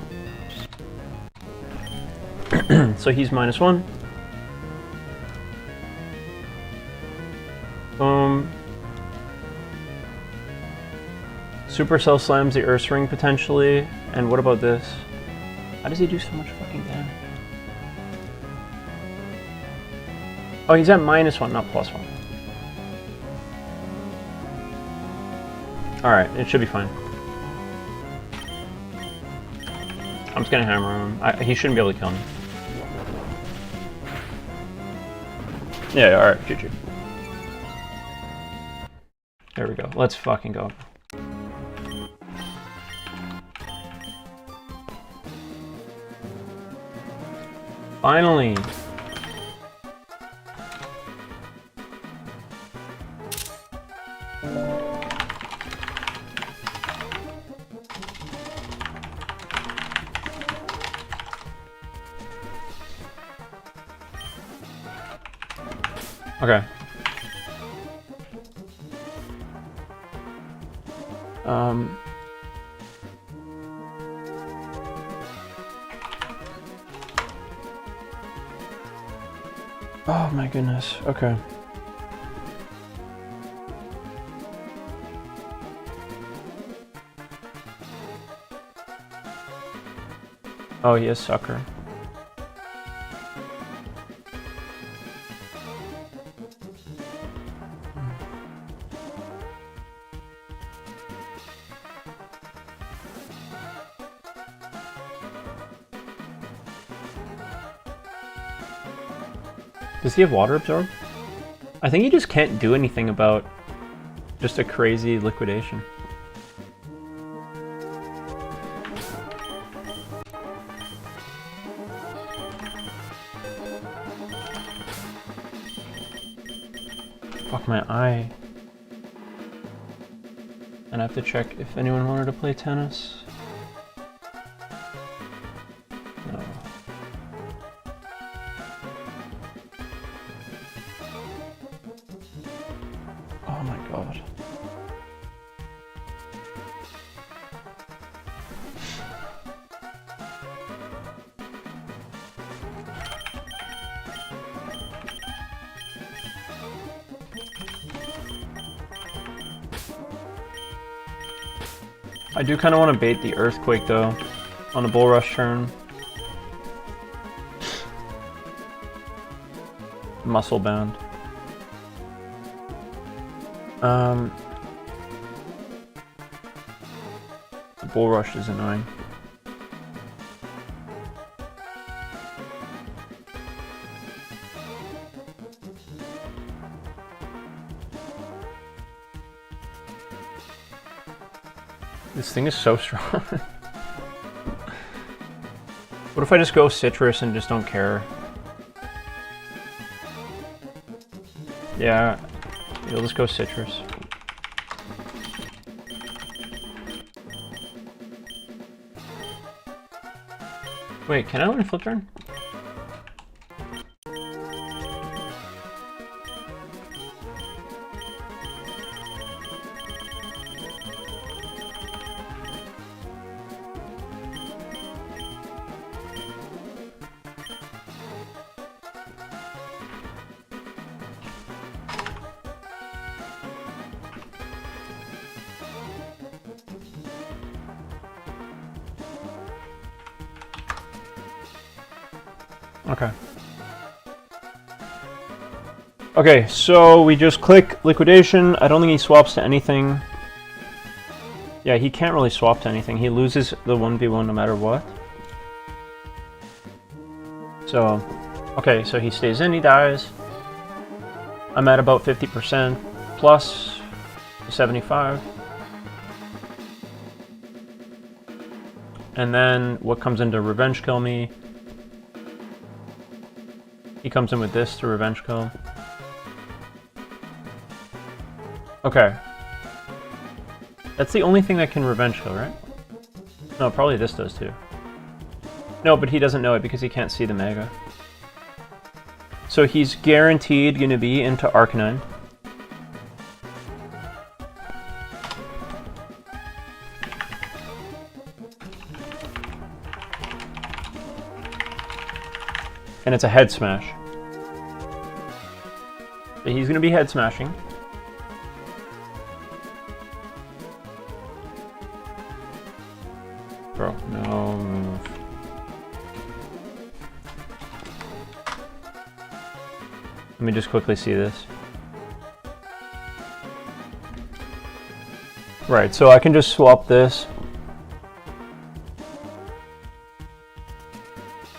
So he's -1. Supercell slams the Earth Ring potentially. And what about this? How does he do so much fucking damage? Oh, he's at -1, not +1. Alright, it should be fine. I'm just gonna hammer him. He shouldn't be able to kill me. Yeah, alright, GG. There we go. Let's fucking go. Finally! Okay. Oh my goodness. Okay. Oh, he is Sucker. Does he have Water Absorb? I think he just can't do anything about just a crazy liquidation. Fuck my eye. And I have to check if anyone wanted to play tennis. No. Oh my god. I do kind of want to bait the Earthquake, though, on a Bull Rush turn. Muscle Bound. The Bull Rush is annoying. This thing is so strong. What if I just go Citrus and just don't care? Yeah, you'll just go Citrus. Wait, can I win flip turn? Okay. Okay, so we just click liquidation. I don't think he swaps to anything. Yeah, he can't really swap to anything. He loses the 1v1 no matter what. So, okay, so he stays in, he dies. I'm at about 50% plus 75. And then what comes in to revenge kill me? He comes in with this to revenge kill. Okay. That's the only thing that can revenge kill, right? No, probably this does too. No, but he doesn't know it because he can't see the mega. So he's guaranteed going to be into Arcanine. And it's a head smash. So he's going to be head smashing. Bro, no move. Let me just quickly see this. Right, so I can just swap this.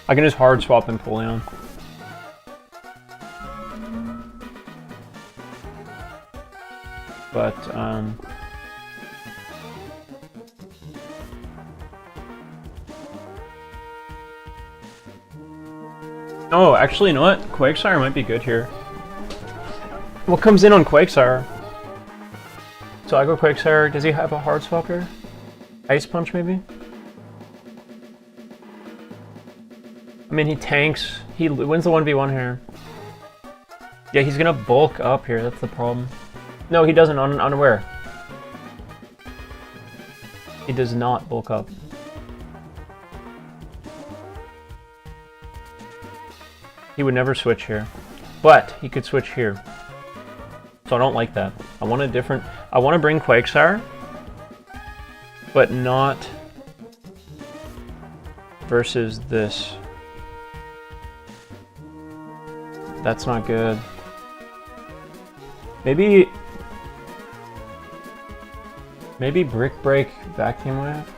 I can just hard swap Empoleon. But, oh, actually, you know what? Quakesire might be good here. What comes in on Quakesire? So I go Quakesire. Does he have a hard swap here? Ice Punch, maybe? I mean, he tanks. He wins the 1v1 here. Yeah, he's gonna bulk up here. That's the problem. No, he doesn't. Unaware. He does not bulk up. He would never switch here. But he could switch here. So I don't like that. I want a different... I want to bring Quakesire. But not... versus this. That's not good. Maybe Brick Break Vacuum Wave?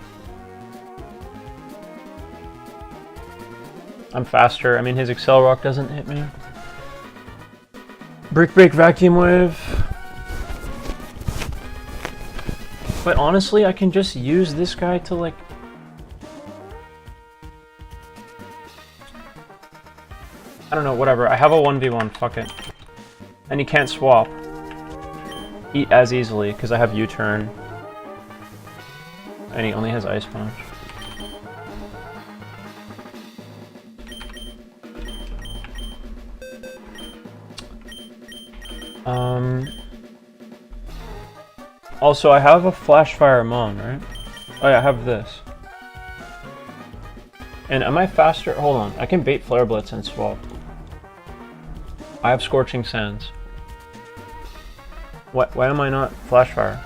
I'm faster. I mean, his Excel Rock doesn't hit me. Brick Break Vacuum Wave. But honestly, I can just use this guy to like... I don't know, whatever. I have a 1v1, fuck it. And he can't swap as easily because I have U-turn. And he only has Ice Punch. Also, I have a Flash Fire Mon, right? Oh yeah, I have this. And am I faster? Hold on, I can bait Flare Blitz and swap. I have Scorching Sands. Why am I not Flash Fire?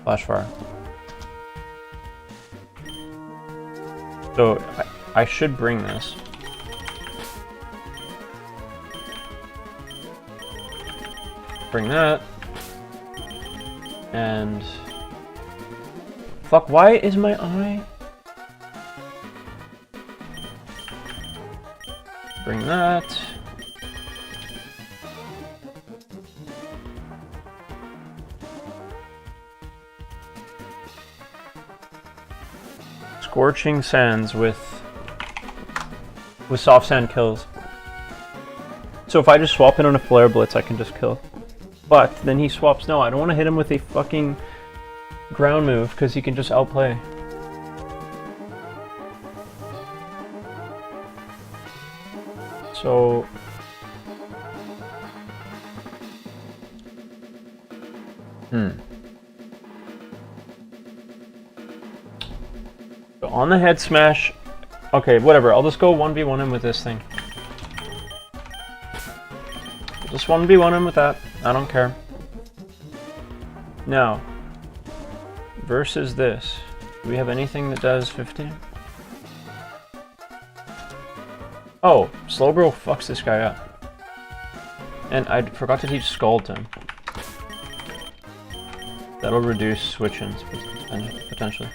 Flash fire. So I should bring this. Bring that. And fuck, why is my eye? Bring that. Scorching sands with soft sand kills. So if I just swap it on a flare blitz, I can just kill. But then he swaps. No, I don't want to hit him with a fucking ground move because he can just outplay. So So on the head smash. Okay, whatever. I'll just go 1v1 him with this thing. Just 1v1 him with that. I don't care. Now, versus this. Do we have anything that does 15? Oh, Slowbro fucks this guy up. And I forgot to teach Scald to him. That'll reduce switch-ins, potentially.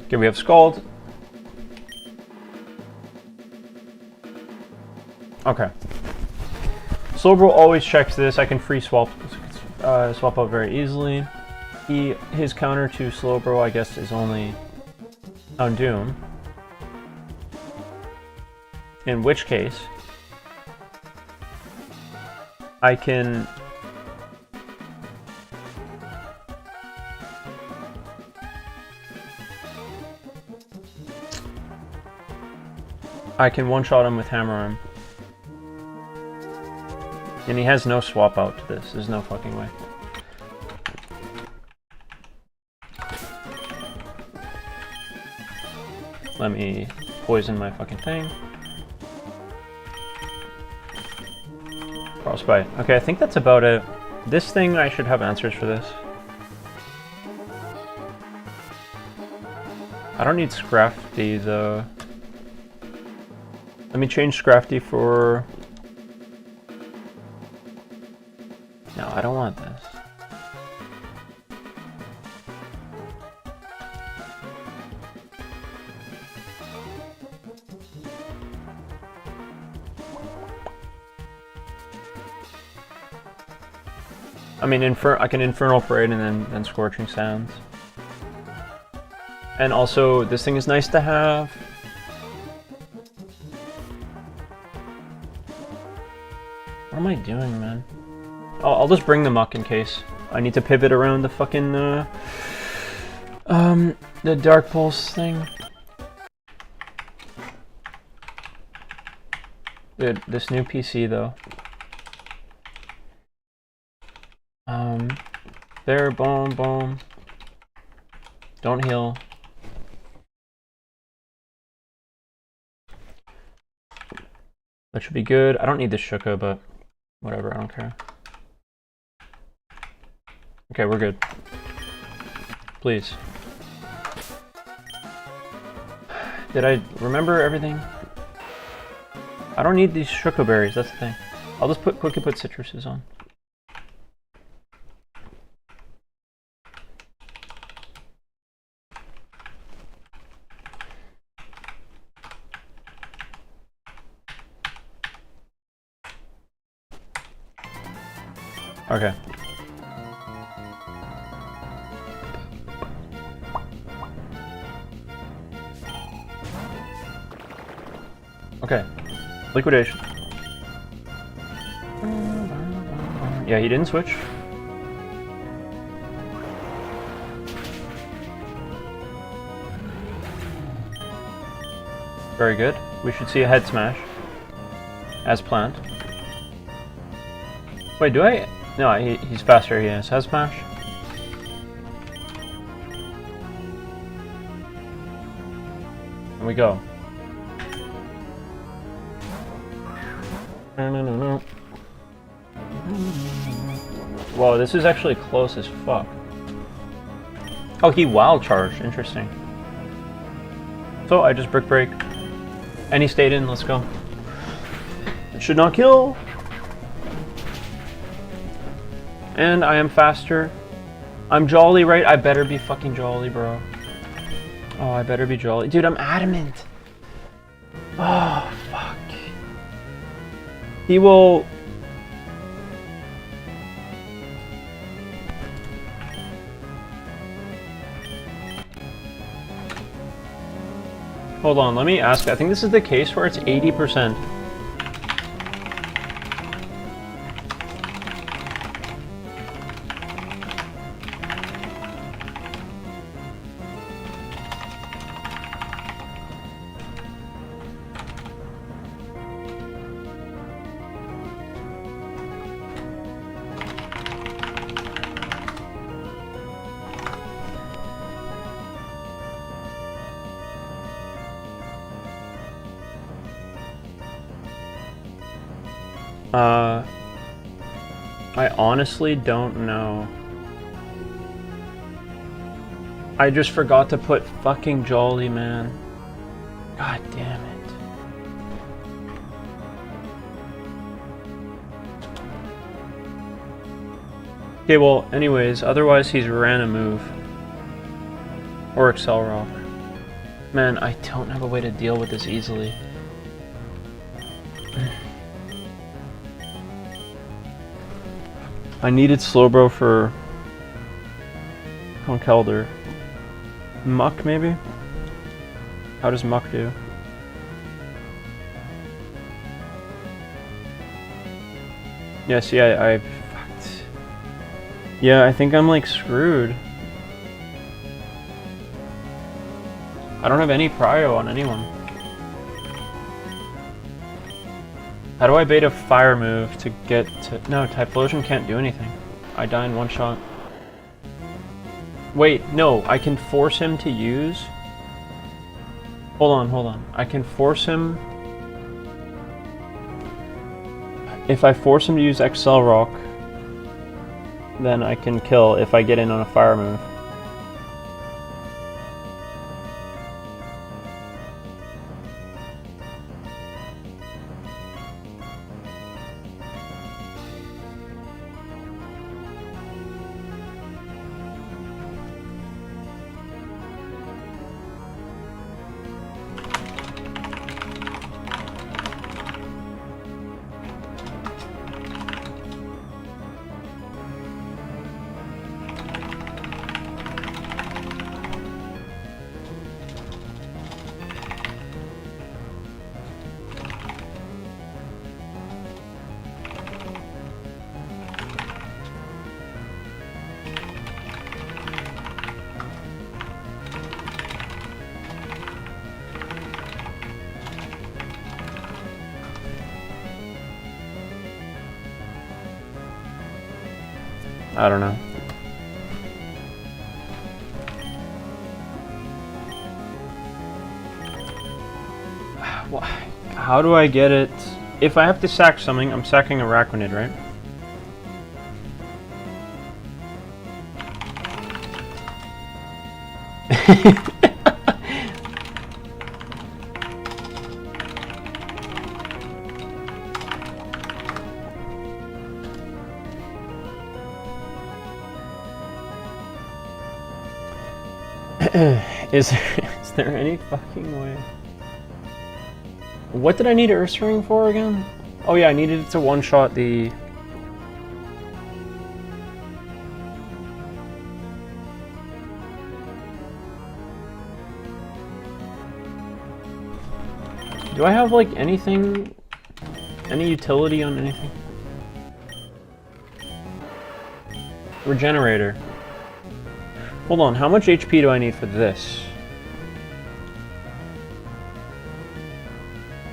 Okay, we have Scald. Okay. Slowbro always checks this. I can free swap swap out very easily. His counter to Slowbro, I guess, is only on Doom. In which case, I can one-shot him with Hammer Arm. And he has no swap out to this. There's no fucking way. Let me poison my fucking thing. Frostbite. Okay, I think that's about it. This thing, I should have answers for this. I don't need Scrafty though. Let me change Scrafty for... No, I don't want this. I mean, I can Infernal Parade and then Scorching Sands. And also, this thing is nice to have. What am I doing, man? Oh, I'll just bring the Muck in case I need to pivot around the fucking, the Dark Pulse thing. Dude, this new PC, though. There, boom, boom. Don't heal. That should be good. I don't need this Shuka, but whatever, I don't care. Okay, we're good. Please. Did I remember everything? I don't need these Shuka berries, that's the thing. I'll just quickly put citruses on. Okay. Okay. Liquidation. Yeah, he didn't switch. Very good. We should see a head smash. As planned. Wait, do I? No, he's faster. He has head smash. And we go. No. Whoa, this is actually close as fuck. Oh, he wild charged. Interesting. So I just brick break. And he stayed in. Let's go. It should not kill. And I am faster. I'm jolly, right? I better be fucking jolly, bro. Oh, I better be jolly. Dude, I'm adamant. Oh, fuck. He will... Hold on, let me ask. I think this is the case where it's 80%. I honestly don't know. I just forgot to put fucking jolly, man. God damn it. Okay, well, anyways, otherwise he's ran a move. Or Excel Rock. Man, I don't have a way to deal with this easily. I needed Slowbro for Conkelder. Muck, maybe? How does Muck do? Yeah, see, I fucked. Yeah, I think I'm like screwed. I don't have any prio on anyone. How do I bait a fire move to get to... No, Typhlosion can't do anything. I die in one shot. Wait, no, I can force him to use... Hold on. I can force him... If I force him to use Excel Rock, then I can kill if I get in on a fire move. I don't know. How do I get it? If I have to sack something, I'm sacking a Raconid, right? Is there any fucking way? What did I need Ursa Ring for again? Oh yeah, I needed it to one-shot the... Do I have like anything? Any utility on anything? Regenerator. Hold on, how much HP do I need for this?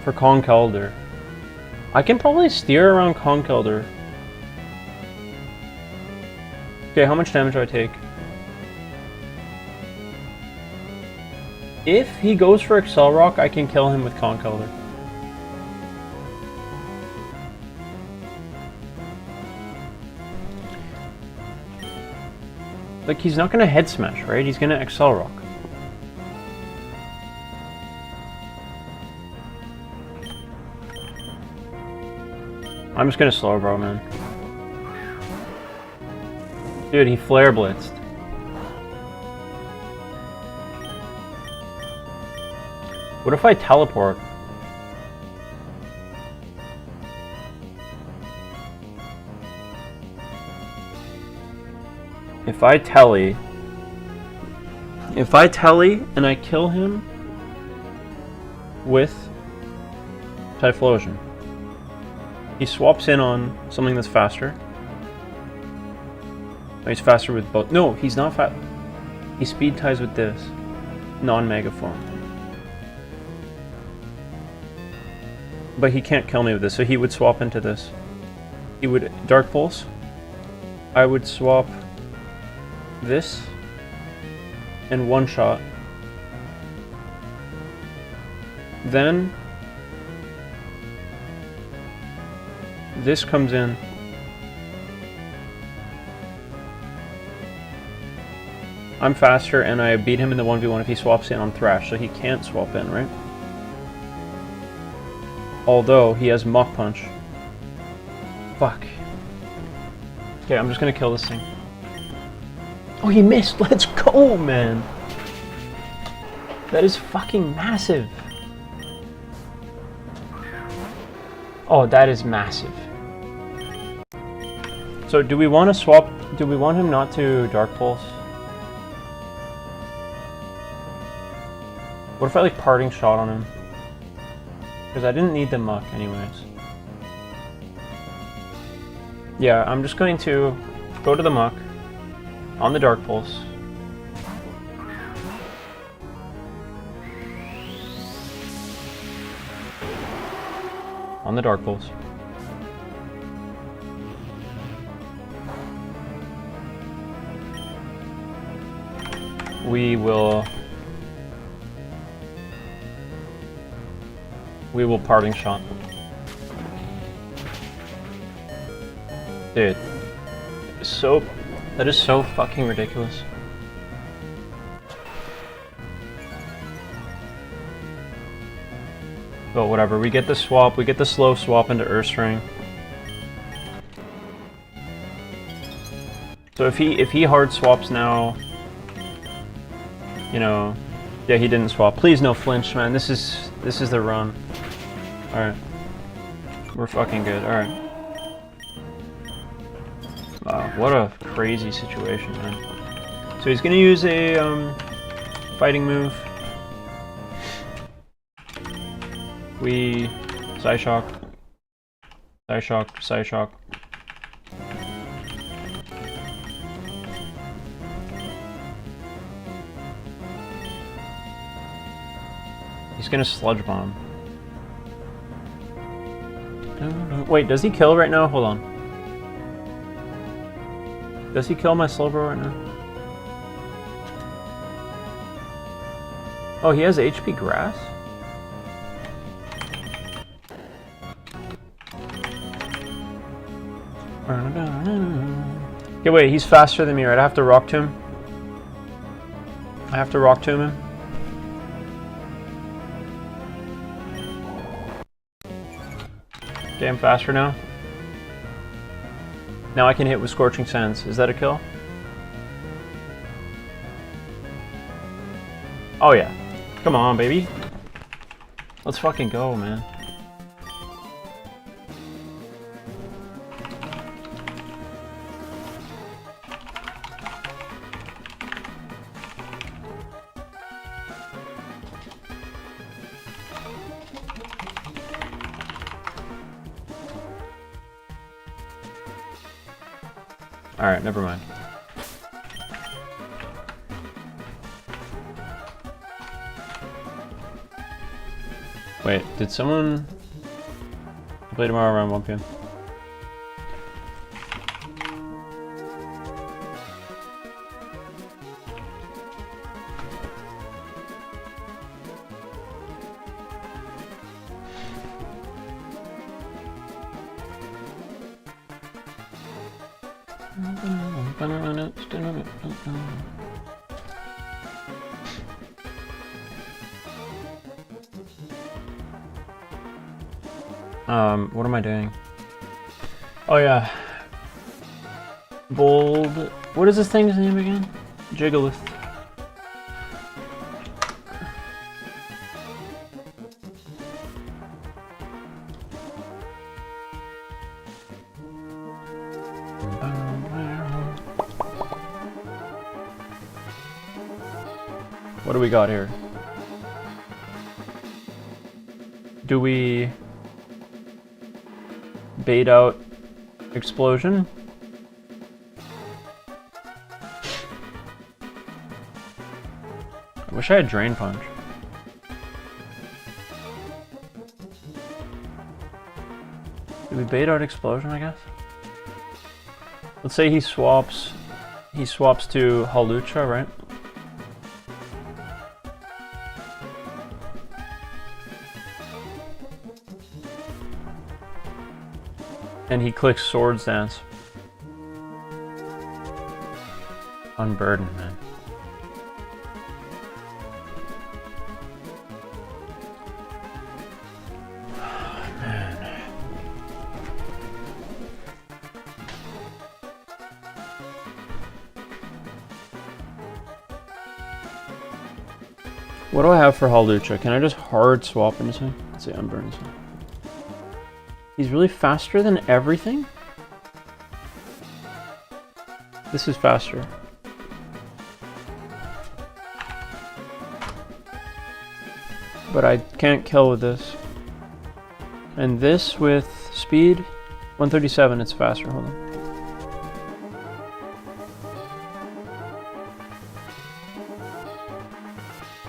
For Conkelder. I can probably steer around Conkelder. Okay, how much damage do I take? If he goes for Excel Rock, I can kill him with Concolor. Like, he's not gonna head smash, right? He's gonna Excel Rock. I'm just gonna slow bro, man. Dude, he flare blitzed. What if I teleport? If I telly and I kill him with Typhlosion, he swaps in on something that's faster. Oh, he's faster with both. No, he's not fast. He speed ties with this non-mega form. But he can't kill me with this, so he would swap into this. He would Dark Pulse. I would swap this and one shot. Then this comes in. I'm faster and I beat him in the 1v1 if he swaps in on Thrash, so he can't swap in, right? Although he has Mach Punch. Fuck. Okay, I'm just gonna kill this thing. Oh, he missed! Let's go, man! That is fucking massive! Oh, that is massive. So, do we want to swap... Do we want him not to Dark Pulse? What if I, like, Parting Shot on him? Because I didn't need the Muck anyways. Yeah, I'm just going to go to the Muck on the Dark Pulse. On the Dark Pulse. We will Parting Shot. Dude. That is so fucking ridiculous. But whatever, we get the swap, we get the slow swap into Earthstring. So if he hard swaps now, you know, yeah, he didn't swap. Please no flinch, man. This is the run. Alright. We're fucking good. Alright. Wow, what a crazy situation, man. So he's gonna use a fighting move. We Psyshock. Psyshock, Psyshock. He's gonna Sludge Bomb. Wait, does he kill right now? Hold on. Does he kill my Slowbro right now? Oh, he has HP Grass? Okay, wait, he's faster than me, right? I have to Rock Tomb? I have to Rock Tomb him? Okay, I'm faster now. Now I can hit with Scorching Sands. Is that a kill? Oh yeah. Come on, baby. Let's fucking go, man. Alright, never mind. Wait, did someone play tomorrow around 1 p.m.? What am I doing? Oh yeah. Bold. What is this thing's name again? Jigglyth. What do we got here? Do we bait out explosion? I wish I had drain punch. Do we bait out explosion, I guess? Let's say he swaps to Halucha, right? And he clicks Swords Dance. Unburden, man. What do I have for Halucha? Can I just hard swap into him? Let's say unburn this one. He's really faster than everything? This is faster. But I can't kill with this. And this with speed, 137, it's faster, hold on.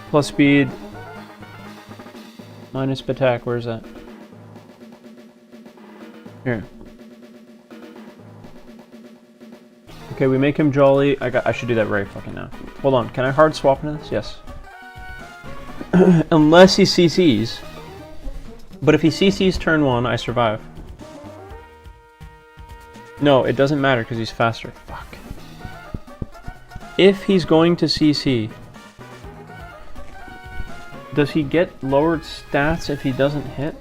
Plus speed, minus attack, where's that? Here. Okay, we make him jolly. I should do that right fucking now. Hold on, can I hard swap into this? Yes. Unless he CCs. But if he CCs turn 1, I survive. No, it doesn't matter because he's faster. Fuck. If he's going to CC, does he get lowered stats if he doesn't hit?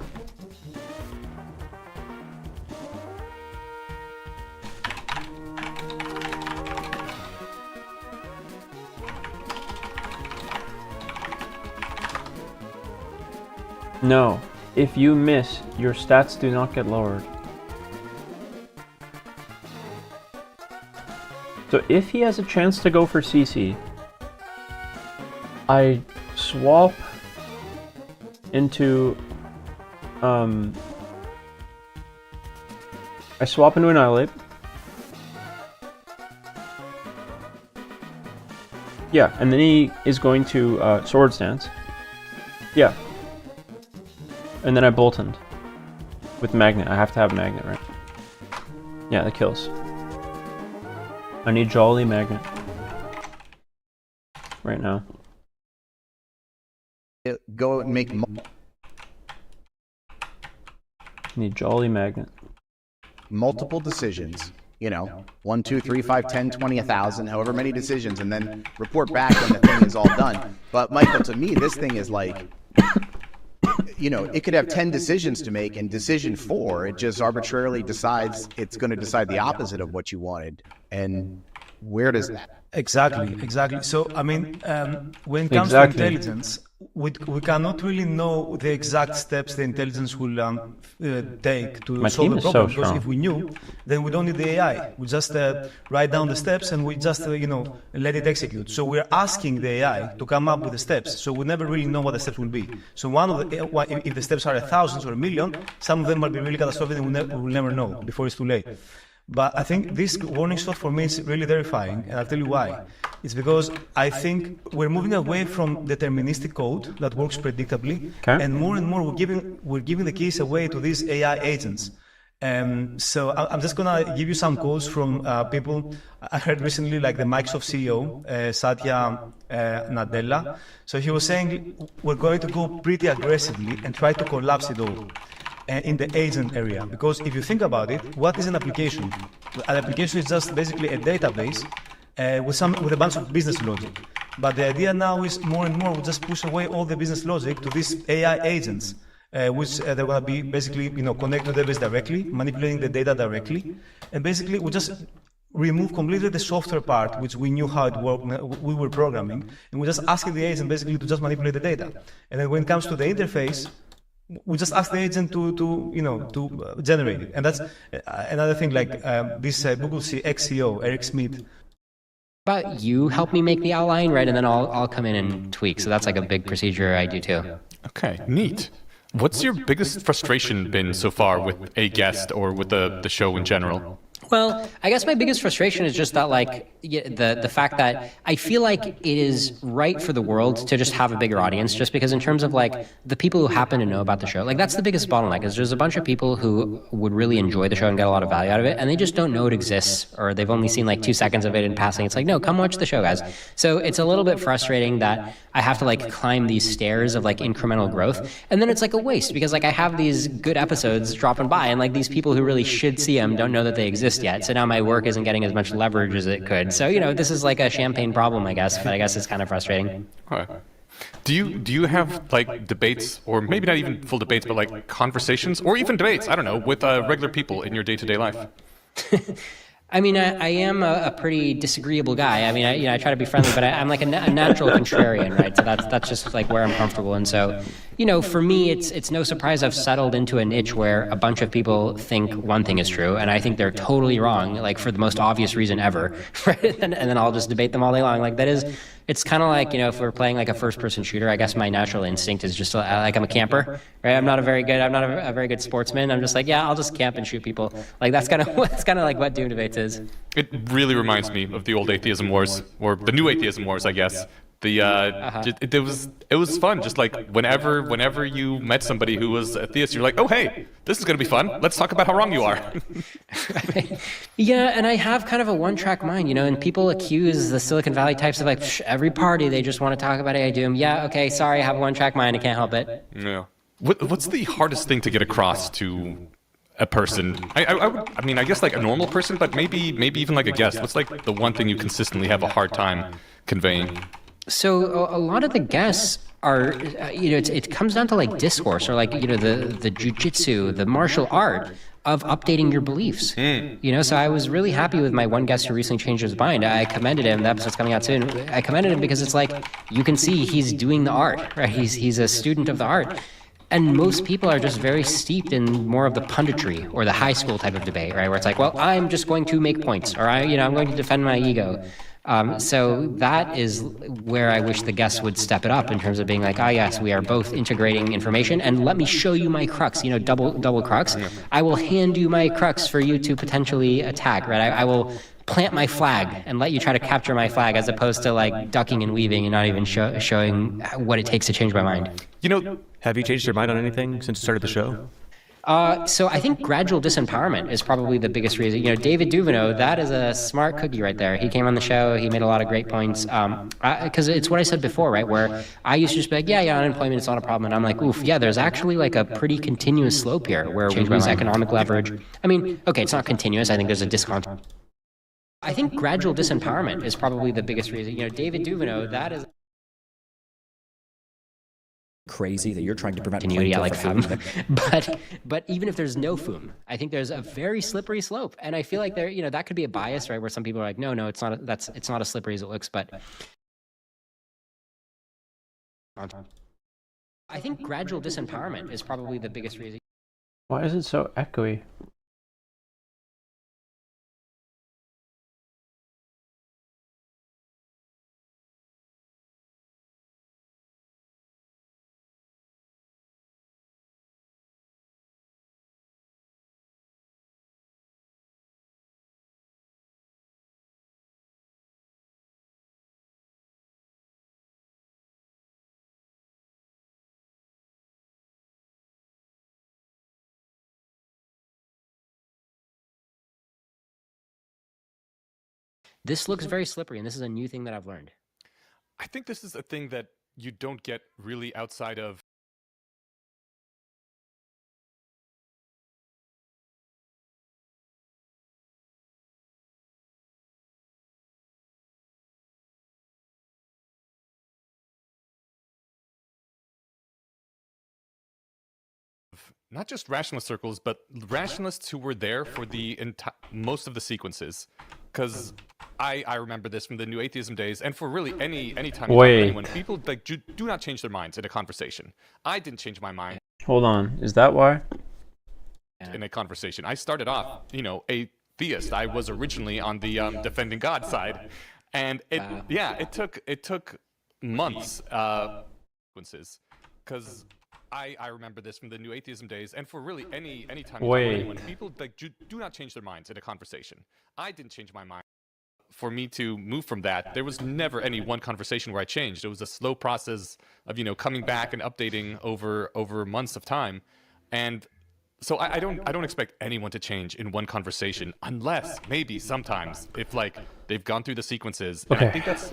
No. If you miss, your stats do not get lowered. So if he has a chance to go for CC, I swap into Annihilate. Yeah, and then he is going to Swords Dance. Yeah. And then I Boltoned with Magnet. I have to have Magnet, right? Yeah, that kills. I need Jolly Magnet right now.
Go and make.
Need Jolly Magnet.
Multiple decisions. You know, 1, 2, 3, 5, 10, 20, 1,000, however many decisions, and then report back when the thing is all done. But Michael, to me, this thing is like, you know, it could have 10 decisions to make, and decision 4, it just arbitrarily decides it's going to decide the opposite of what you wanted. And where does that?
Exactly. So, I mean, when it comes to intelligence, we cannot really know the exact steps the intelligence will take to solve the problem. Because if we knew, then we don't need the AI. We just write down the steps and we just, let it execute. So we're asking the AI to come up with the steps. So we never really know what the steps will be. So if the steps are 1,000 or 1,000,000, some of them might be really catastrophic and we'll never know before it's too late. But I think this warning shot for me is really terrifying, and I'll tell you why. It's because I think we're moving away from deterministic code that works predictably, and more we're giving the keys away to these AI agents. So I'm just gonna give you some quotes from people I heard recently, like the Microsoft CEO, Satya Nadella. So he was saying we're going to go pretty aggressively and try to collapse it all in the agent area. Because if you think about it, what is an application? An application is just basically a database with a bunch of business logic. But the idea now is more and more we just push away all the business logic to these AI agents, which they're going to be basically connected to the database directly, manipulating the data directly, and basically we just remove completely the software part, which we knew how it worked, we were programming, and we just ask the agent basically to just manipulate the data. And then when it comes to the interface, we just ask the agent to generate it. And that's another thing, like this Google XCO, Eric Schmidt.
But you help me make the outline, right? And then I'll come in and tweak. So that's like a big procedure I do too.
Okay, neat. What's your biggest frustration been so far with a guest or with the show in general?
Well, I guess my biggest frustration is just that, like, the fact that I feel like it is right for the world to just have a bigger audience, just because in terms of, like, the people who happen to know about the show, like, that's the biggest bottleneck, is there's a bunch of people who would really enjoy the show and get a lot of value out of it, and they just don't know it exists, or they've only seen, like, 2 seconds of it in passing. It's like, no, come watch the show, guys. So it's a little bit frustrating that I have to, like, climb these stairs of, like, incremental growth, and then it's, like, a waste, because, like, I have these good episodes dropping by, and, like, these people who really should see them don't know that they exist yet, so now my work isn't getting as much leverage as it could. So, this is like a champagne problem, I guess, but I guess it's kind of frustrating.
Okay. Do you have, like, debates, or maybe not even full debates, but, like, conversations, or even debates, I don't know, with regular people in your day-to-day life?
I mean, I am a pretty disagreeable guy. I mean, I try to be friendly, but I'm like a natural contrarian, right? So that's just like where I'm comfortable. And so, for me, it's no surprise I've settled into a niche where a bunch of people think one thing is true, and I think they're totally wrong, like for the most obvious reason ever, right? And then I'll just debate them all day long. Like it's kind of like, if we're playing like a first-person shooter, I guess my natural instinct is just like I'm a camper, right? I'm not a very good sportsman. I'm just like, yeah, I'll just camp and shoot people. Like that's kind of like what Doom Debates is.
It really reminds me of the old atheism wars, or the new atheism wars, I guess. It was fun. Just like whenever you met somebody who was a theist, you're like, oh hey, this is gonna be fun. Let's talk about how wrong you are.
Right. Yeah, and I have kind of a one-track mind, and people accuse the Silicon Valley types of like every party they just want to talk about AI Doom. Yeah, okay, sorry, I have a one-track mind. I can't help it.
Yeah. What's the hardest thing to get across to a person? I mean, I guess like a normal person, but maybe even like a guest. What's like the one thing you consistently have a hard time conveying?
So a lot of the guests are, it comes down to like discourse or like, the jujitsu, the martial art of updating your beliefs. So I was really happy with my one guest who recently changed his mind. I commended him. The episode's coming out soon. I commended him because it's like, you can see he's doing the art, right? He's a student of the art. And most people are just very steeped in more of the punditry or the high school type of debate, right? Where it's like, well, I'm just going to make points, or I'm going to defend my ego. So that is where I wish the guests would step it up in terms of being like, yes, we are both integrating information, and let me show you my crux, double crux. I will hand you my crux for you to potentially attack, right? I will plant my flag and let you try to capture my flag, as opposed to like ducking and weaving and not even showing what it takes to change my mind.
Have you changed your mind on anything since you started the show?
So I think gradual disempowerment is probably the biggest reason. David Duveneau, that is a smart cookie right there. He came on the show. He made a lot of great points. Because it's what I said before, right? Where I used to just be like, yeah, unemployment is not a problem. And I'm like, oof, yeah, there's actually like a pretty continuous slope here where we lose economic leverage. I mean, okay, it's not continuous. I think there's a discount. I think gradual disempowerment is probably the biggest reason. David Duveneau, that is
crazy that you're trying to prevent
continuity at like FOOM. but even if there's no FOOM, I think there's a very slippery slope, and I feel like there, that could be a bias, right? Where some people are like, no, it's not. It's not as slippery as it looks. But I think gradual disempowerment is probably the biggest reason.
Why is it so echoey?
This looks very slippery, and this is a new thing that I've learned.
I think this is a thing that you don't get really outside of not just rationalist circles, but rationalists who were there for the most of the sequences. Because I remember this from the New Atheism days, and for really any time you talk to anyone, people like do not change their minds in a conversation. I didn't change my mind.
Hold on, is that why?
In a conversation, I started off, you know, a theist. I was originally on the defending God side, and it took months, because I remember this from the New Atheism days, and for really any time you talk to anyone, people like do not change their minds in a conversation. I didn't change my mind. For me to move from that, there was never any one conversation where I changed. It was a slow process of, you know, coming back and updating over months of time, and so I don't expect anyone to change in one conversation, unless maybe sometimes if like they've gone through the sequences. And I think that's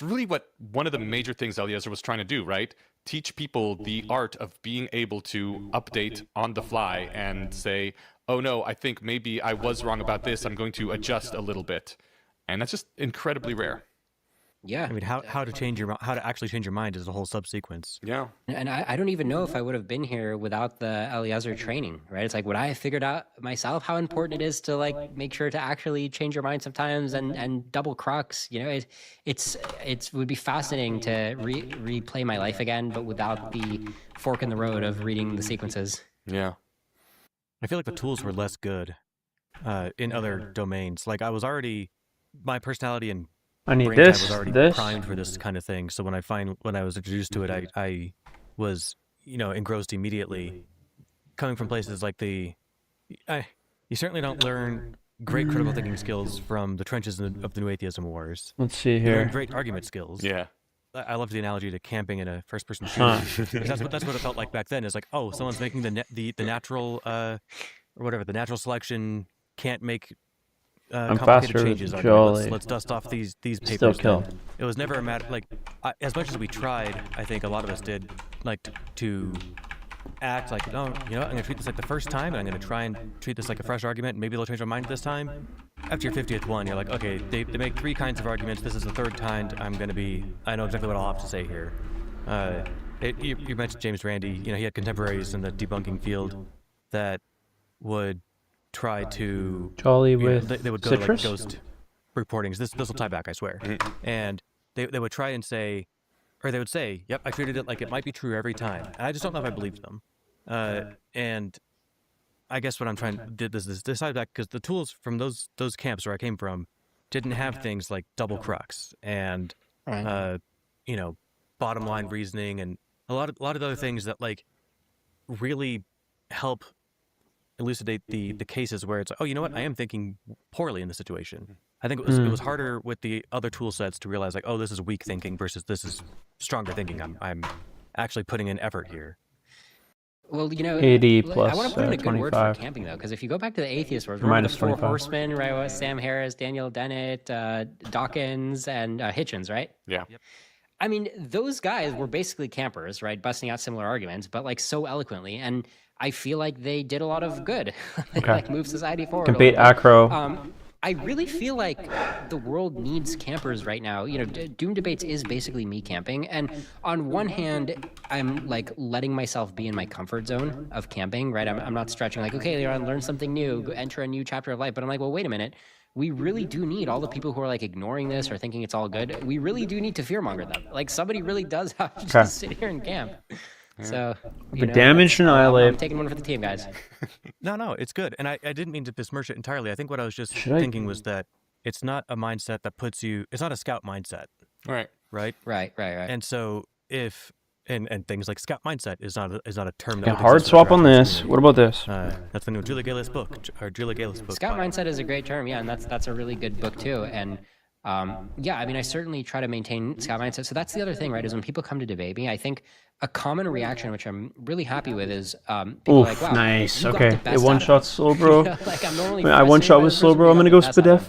really what one of the major things Eliezer was trying to do, right? Teach people the art of being able to update on the fly and say, oh no, I think maybe I was wrong about this. I'm going to adjust a little bit, and that's just incredibly rare.
Yeah.
I mean, how to actually change your mind is a whole subsequence.
Yeah.
And I don't even know if I would have been here without the Eliezer training, right? It's like, would I have figured out myself how important it is to like make sure to actually change your mind sometimes and double crux? You know, it would be fascinating to replay my life again, but without the fork in the road of reading the sequences.
Yeah.
I feel like the tools were less good in other domains. Like my personality and
I need
brain
this,
was already
this.
primed for this kind of thing. So when I was introduced to it, I was, you know, engrossed immediately. Coming from places like you certainly don't learn great critical thinking skills from the trenches of the New Atheism Wars.
Let's see
You
here.
learn great argument skills.
Yeah.
I love the analogy to camping in a first-person shooter. That's what it felt like back then. Is like, oh, someone's making the natural or whatever, the natural selection can't make
I'm
complicated
faster
changes.
with Jolly.
Let's dust off these papers.
Still kill.
It was never a matter like as much as we tried. I think a lot of us did like to act like, no, you know, I'm gonna treat this like the first time, and I'm gonna try and treat this like a fresh argument. And maybe they'll change my mind this time. After your 50th one, you're like, okay, they make 3 kinds of arguments. This is the 3rd kind. I know exactly what I'll have to say here. You mentioned James Randi. You know, he had contemporaries in the debunking field that would try to
Jolly with
they would go
citrus?
to like ghost reportings. This will tie back, I swear. And they would try and say, or they would say, yep, I treated it like it might be true every time. And I just don't know if I believed them. And I guess what I'm trying to do is decide back, because the tools from those camps where I came from didn't have things like double crux and you know, bottom line reasoning and a lot of other things that like really help elucidate the cases where it's like, oh, you know what, I am thinking poorly in this situation. I think it was harder with the other tool sets to realize like, oh, this is weak thinking versus this is stronger thinking. I'm actually putting in effort here.
Well, you know,
80 plus
I want to put in a good
25.
word for camping though, because if you go back to the Atheist Wars,
Minus
the 4
25.
horsemen, right? With Sam Harris, Daniel Dennett, Dawkins, and Hitchens, right?
Yeah.
Yep.
I mean, those guys were basically campers, right? Busting out similar arguments, but like so eloquently. And I feel like they did a lot of good, like move society forward.
Debate acro.
I really feel like the world needs campers right now. You know, Doom Debates is basically me camping. And on one hand, I'm like letting myself be in my comfort zone of camping, right? I'm not stretching like, okay, Leon, learn something new, go enter a new chapter of life. But I'm like, well, wait a minute. We really do need all the people who are like ignoring this or thinking it's all good. We really do need to fearmonger them. Like somebody really does have to just sit here and camp. So, you know,
damage annihilate.
I'm taking one for the team, guys.
No, it's good. And I didn't mean to besmirch it entirely. I think what I was just thinking was that it's not a mindset that puts you, it's not a scout mindset.
Right.
Right?
Right.
And so if, and things like scout mindset is not a term that
Can
would
hard
exist
swap
for
on this.
reference.
What about this?
That's the new Julia Gaylis book, or Julia Gaylis book.
Scout mindset is a great term, yeah, and that's a really good book too. And yeah, I mean, I certainly try to maintain scout mindset. So that's the other thing, right? Is when people come to debate me, I think a common reaction, which I'm really happy with, is people are like, "Wow,
nice.
you got
Okay,
the
it
best
one
out of
shot
it."
slow, bro.
You know, like I'm normally
I one shot with slow, bro. I'm gonna go Spadef.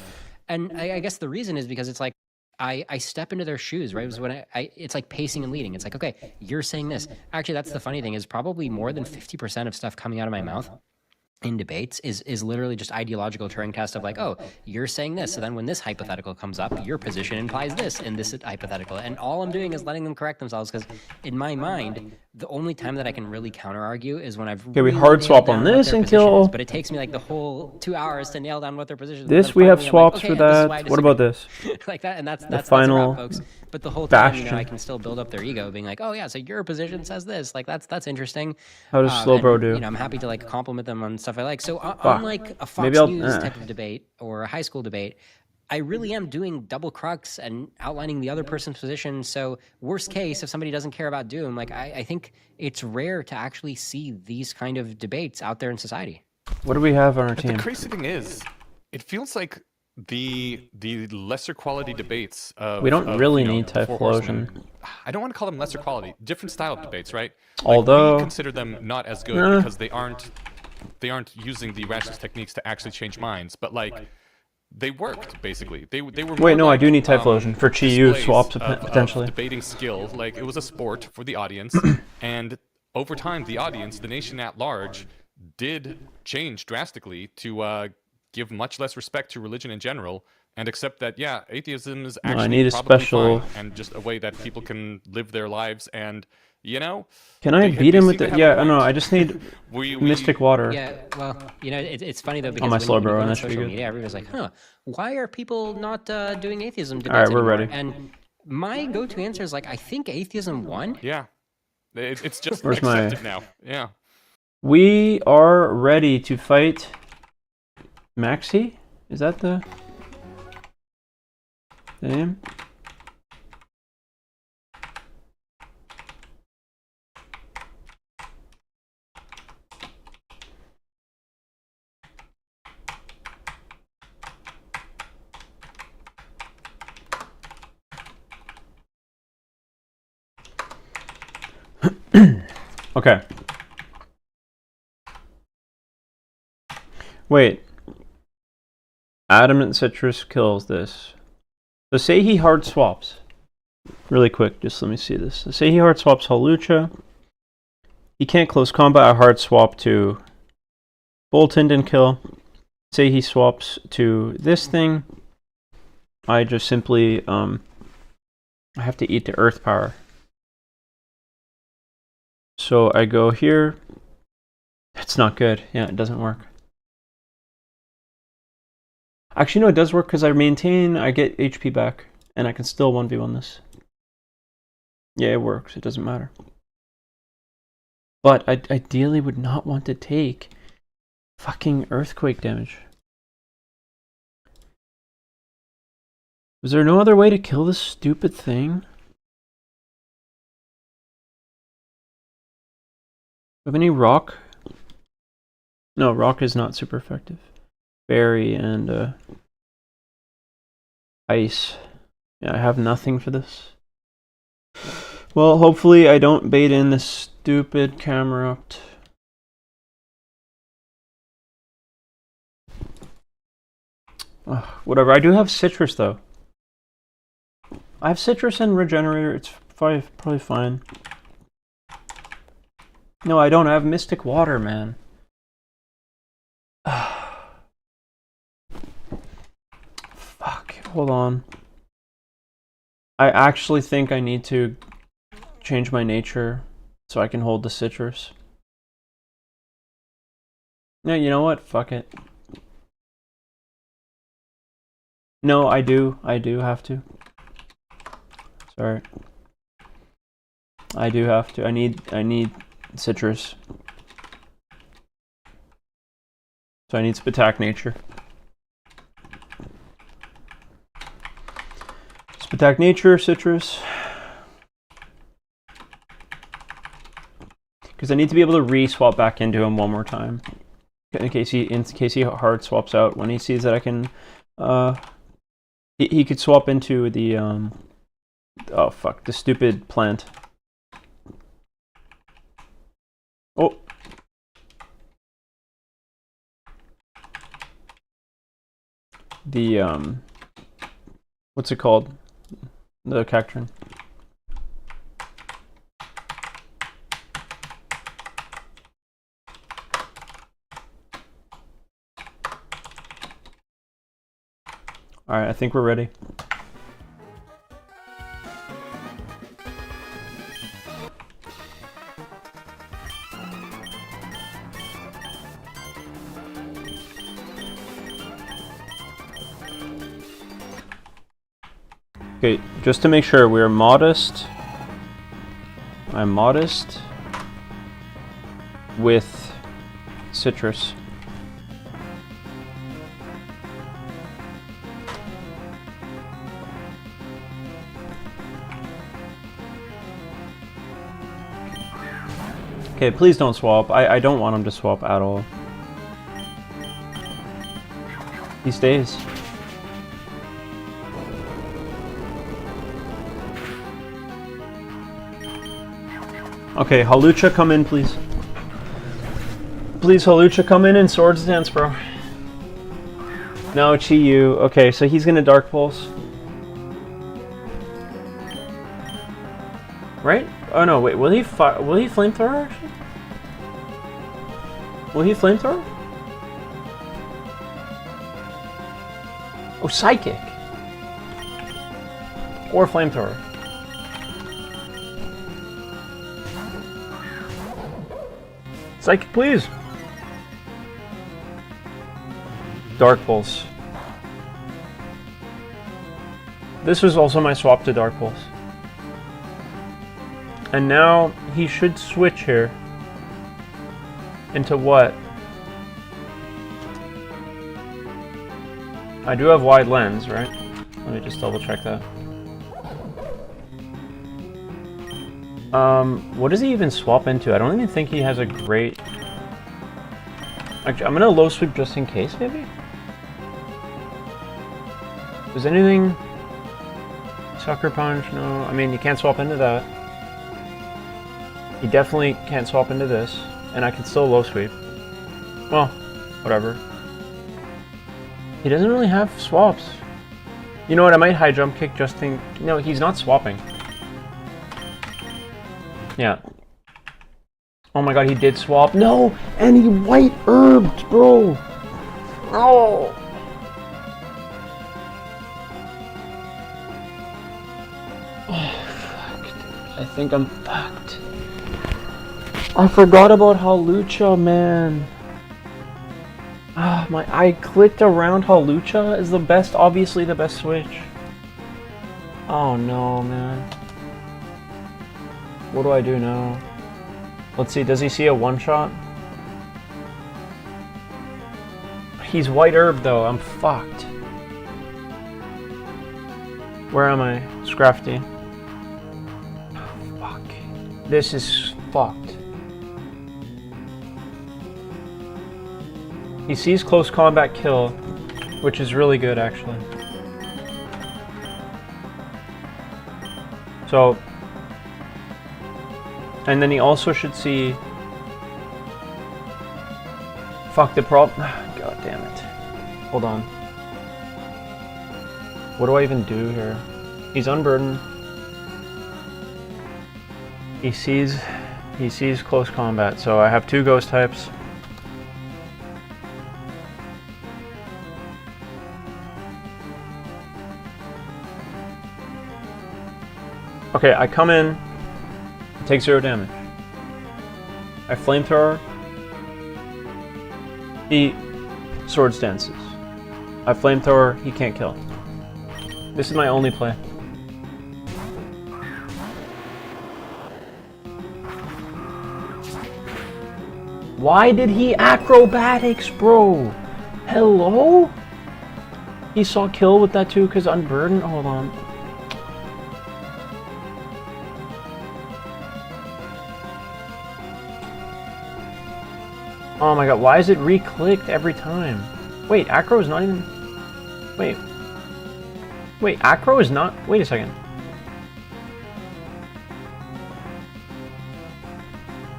And I guess the reason is because it's like I step into their shoes, right? It was when it's like pacing and leading. It's like, okay, you're saying this. Actually, that's the funny thing is probably more than 50% of stuff coming out of my mouth in debates is literally just ideological Turing test of like, oh, you're saying this. So then when this hypothetical comes up, your position implies this in this hypothetical. And all I'm doing is letting them correct themselves because in my mind, the only time that I can really counter argue is when I've
Okay, we
really
hard
nailed
swap
down
on
what
this
their
and
position
kill.
is, but it takes me like the whole 2 hours to nail down what their position is.
This
And
we
then
have
finally I'm like,
swaps
okay,
for
yeah, this is why I
that. What about
disagree.
this?
Like that, and that's a
final
wrap, folks. But the whole time, you know, I
bastion.
can still build up their ego, being like, oh yeah, so your position says this. Like that's interesting.
How does Slowbro
and,
do?
You know, I'm happy to like compliment them on stuff I like. So
Fuck.
unlike a Fox
Maybe I'll-
News type of debate or a high school debate, I really am doing double crux and outlining the other person's position. So worst case, if somebody doesn't care about Doom, like I think it's rare to actually see these kind of debates out there in society.
What do we have on our
But
team?
the crazy thing is, it feels like the lesser quality debates of
We don't
of,
really
you know,
need
the Four Horsemen.
Typhlosion.
I don't want to call them lesser quality, different style of debates, right?
Although-
we consider them not as good because they aren't using the rationalist techniques to actually change minds, but like they worked basically. They were
Wait,
more
no, I
like,
do need Typhlosion for Chi Yu
displays
swaps
of
potentially.
debating skill. Like it was a sport for the audience, and over time, the audience, the nation at large, did change drastically to give much less respect to religion in general, and accept that atheism is
No, I
actually
need a
probably
special-
fine, and just a way that people can live their lives. And you know,
Can I beat him with the?
the?
Yeah, no, I just need
We-
Mystic Water.
Yeah, well, you know, it's funny though because
my
when
slow
you
bro,
go
and
on
that should be
social
good.
media, everybody's like, "Huh, why are people not doing atheism debates
All right, we're
anymore?"
ready.
And my go-to answer is like, I think atheism won.
Yeah, it's just
Where's my-
accepted now. Yeah.
We are ready to fight Maxi? Is that the name? Okay. Wait. Adamant Citrus kills this. So say he hard swaps. Really quick, just let me see this. So say he hard swaps Halucha. He can't close combat. I hard swap to Bolton and kill. Say he swaps to this thing. I just simply I have to eat the earth power. So I go here. It's not good. Yeah, it doesn't work. Actually, no, it does work because I maintain, I get HP back, and I can still 1v1 this. Yeah, it works. It doesn't matter. But I ideally would not want to take fucking earthquake damage. Was there no other way to kill this stupid thing? Have any rock? No, rock is not super effective. Berry and ice. Yeah, I have nothing for this. Well, hopefully I don't bait in this stupid camera up. Whatever, I do have citrus though. I have citrus and regenerator, it's probably fine. No, I don't. I have Mystic Water, man. Fuck. Hold on. I actually think I need to change my nature so I can hold the citrus. No, you know what? Fuck it. No, I do. I do have to. Sorry. I do have to. I need citrus. So I need Spatak Nature. Spatak Nature, citrus. Because I need to be able to re-swap back into him one more time. In case he hard swaps out when he sees that I can he could swap into the oh fuck, the stupid plant. Oh. The what's it called? The Cactrin. Alright, I think we're ready. Okay, just to make sure, we're modest. I'm modest with citrus. Okay, please don't swap. I don't want him to swap at all. He stays. Okay, Halucha, come in, please. Please, Halucha, come in and Swords Dance, bro. No, Chi-Yu. Okay, so he's gonna Dark Pulse. Right? Oh no, wait, will he Flamethrower, actually? Will he Flamethrower? Oh, Psychic! Or Flamethrower. Psychic, please! Dark Pulse. This was also my swap to Dark Pulse. And now he should switch here into what? I do have wide lens, right? Let me just double check that. What does he even swap into? I don't even think he has a great... Actually, I'm gonna low sweep just in case, maybe? Does anything... Sucker Punch? No. I mean, you can't swap into that. You definitely can't swap into this, and I can still low sweep. Well, whatever. He doesn't really have swaps. You know what, I might high jump kick just in... No, he's not swapping. Yeah. Oh my god, he did swap. No! And he white herbed, bro! Oh! Oh, fuck, dude. I think I'm fucked. I forgot about Halucha, man. Ah, I clicked around Halucha is the best, obviously the best switch. Oh no, man. What do I do now? Let's see, does he see a one-shot? He's white herb though, I'm fucked. Where am I? Scrafty. Fuck. This is fucked. He sees close combat kill, which is really good actually. So, and then he also should see... Fuck the prop. God damn it. Hold on. What do I even do here? He's unburdened. He sees close combat, so I have two ghost types. Okay, I come in, take 0 damage. I flamethrower. He Swords Dances. I flamethrower, he can't kill. This is my only play. Why did he acrobatics, bro? Hello? He saw kill with that too, because unburdened? Hold on. Oh my god, why is it re-clicked every time? Wait, acro is not even... Wait. Wait, acro is not... Wait a second.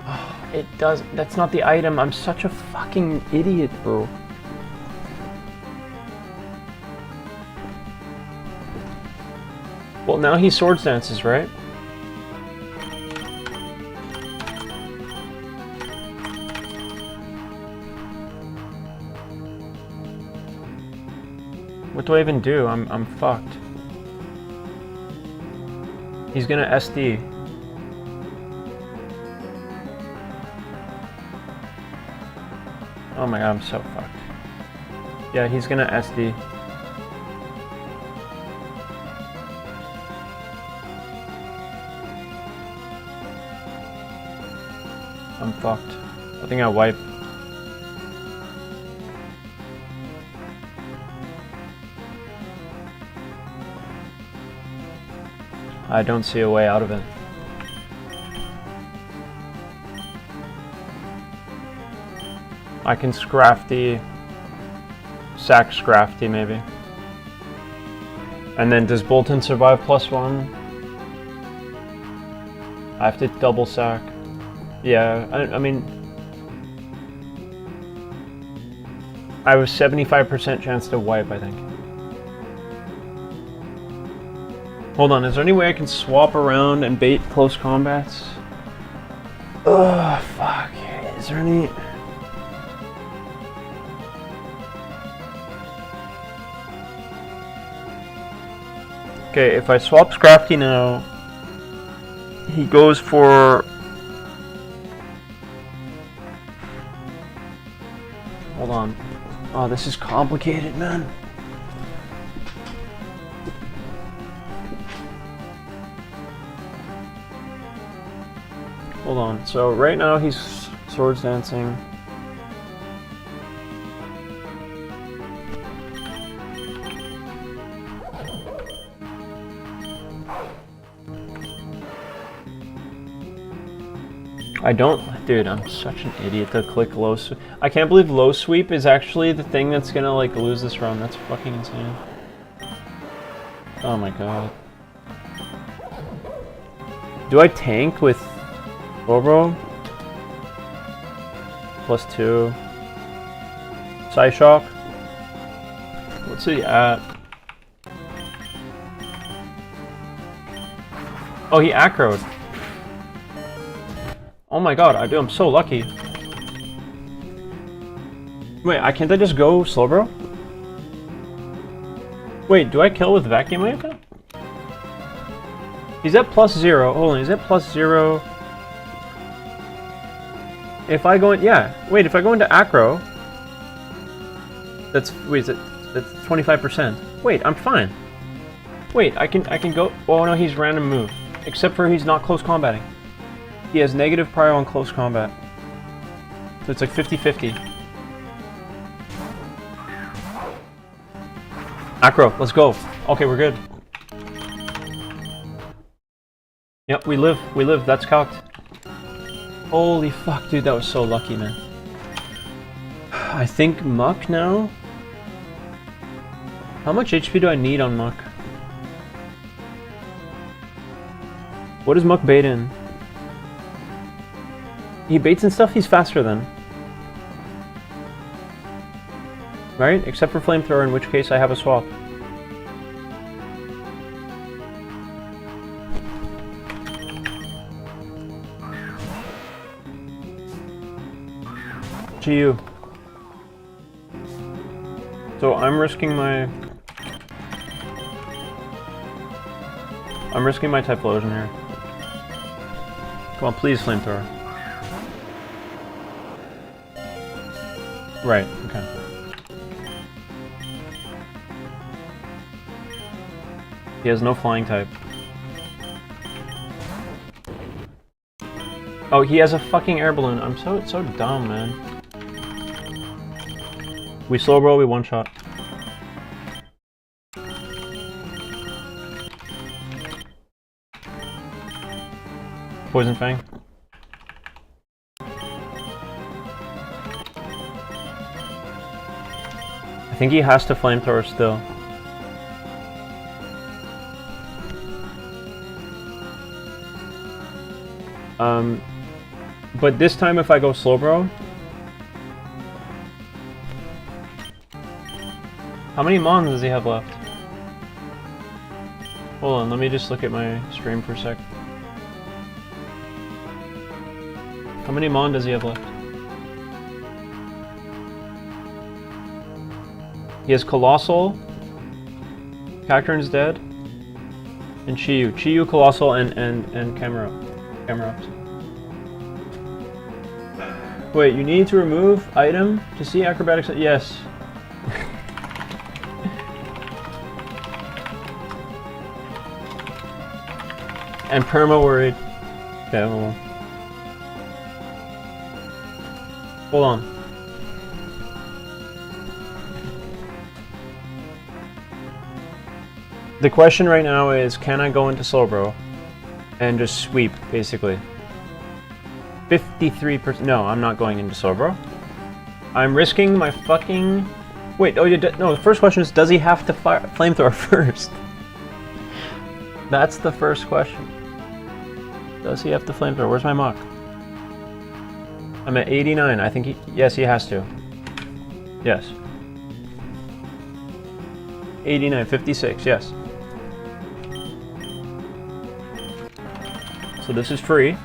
Oh, it does... That's not the item. I'm such a fucking idiot, bro. Well, now he Swords Dances, right? What do I even do? I'm fucked. He's gonna SD. Oh my god, I'm so fucked. Yeah, he's gonna SD. fucked. I think I wipe. I don't see a way out of it. I can Scrafty, sack Scrafty maybe. And then does Bolton survive +1? I have to double sack. Yeah, I mean, I have a 75% chance to wipe, I think. Hold on, is there any way I can swap around and bait close combats? Ugh, fuck. Is there any... Okay, if I swap Scrafty now, he goes for... Hold on. Oh, this is complicated, man. Hold on. So right now he's swords dancing. I don't, dude, I'm such an idiot to click low sweep. I can't believe low sweep is actually the thing that's gonna like lose this run. That's fucking insane. Oh my god. Do I tank with Bobro? +2. Psyshock? What's he at? Oh, he acroed. Oh my god, I'm so lucky. Wait, can't I just go slow, bro? Wait, do I kill with vacuum wave? He's at +0. Hold on, he's at +0. If I go in, yeah. Wait, if I go into acro, that's 25%. Wait, I'm fine. Wait, I can go. Oh no, he's random move. Except for he's not close combating. He has negative prior on close combat. So it's like 50-50. Acro, let's go. Okay, we're good. Yep, we live, that's cocked. Holy fuck, dude, that was so lucky, man. I think Muck now? How much HP do I need on Muck? What does Muck bait in? He baits and stuff, he's faster then. Right? Except for Flamethrower, in which case I have a swap. GU. So I'm risking my Typhlosion here. Come on, please, Flamethrower. Right, okay. He has no flying type. Oh, he has a fucking air balloon. I'm so dumb, man. We slow roll, we one shot. Poison Fang. I think he has to Flamethrower still. But this time if I go slow bro, how many mons does he have left? Hold on, let me just look at my stream for a sec. How many mon does he have left? He has Colossal, Cacturn's dead, and Chiyu. Chiyu, Colossal, and Camerupt. Wait, you need to remove item to see acrobatics? Yes. And perma worried. Okay, hold on. Hold on. The question right now is, can I go into Slowbro and just sweep, basically? 53%. No, I'm not going into Slowbro. I'm risking my fucking... Wait, oh, no, the first question is, does he have to fire flamethrower first? That's the first question. Does he have to flamethrower? Where's my mock? I'm at 89. I think he... Yes, he has to. Yes. 89, 56, yes. So this is free.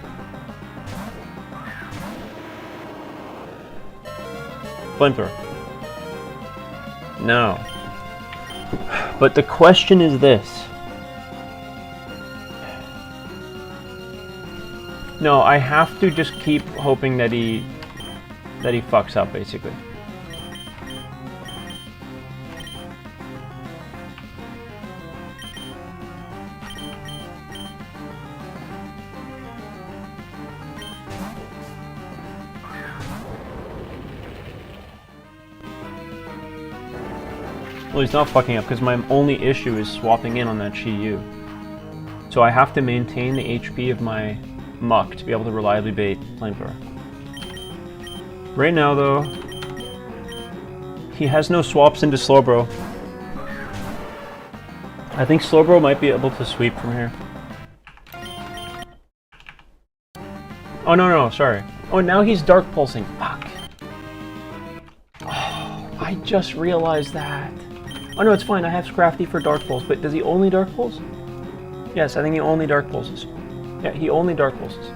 Flamethrower. No. But the question is this. No, I have to just keep hoping that he fucks up, basically. Well, he's not fucking up because my only issue is swapping in on that Chi-Yu. So I have to maintain the HP of my muck to be able to reliably bait flamethrower. Right now, though, he has no swaps into Slowbro. I think Slowbro might be able to sweep from here. Oh, no, sorry. Oh, now he's dark pulsing. Fuck. Oh, I just realized that. Oh no, it's fine, I have Scrafty for Dark Pulse, but does he only Dark Pulse? Yes, I think he only Dark Pulses. Yeah, he only Dark Pulses.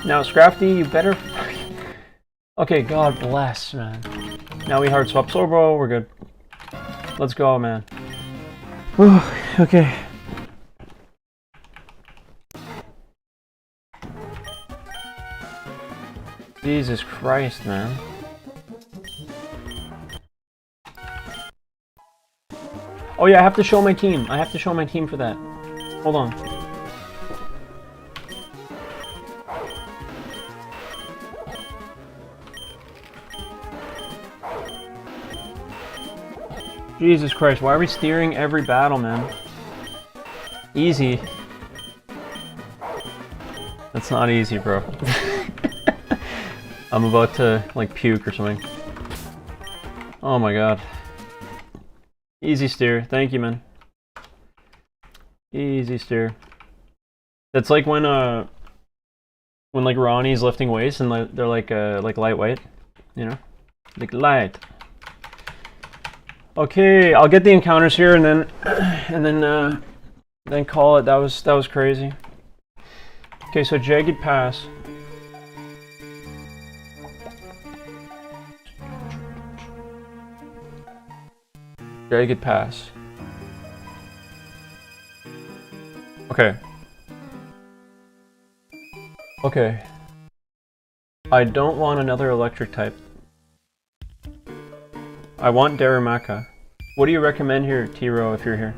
Now, Scrafty, you better... Okay, God bless, man. Now we hard swap Slowbro, we're good. Let's go, man. Whew, okay. Jesus Christ, man. Oh yeah, I have to show my team. I have to show my team for that. Hold on. Jesus Christ, why are we steering every battle, man? Easy. That's not easy, bro. I'm about to, like, puke or something. Oh my god. Easy steer. Thank you, man. Easy steer. That's like when like Ronnie's lifting weights and they're like lightweight, you know? Like light. Okay, I'll get the encounters here and then call it. That was crazy. Okay, so Jagged Pass. Jagged Pass. Okay. Okay. I don't want another electric type. I want Darumaka. What do you recommend here, Tiro, if you're here?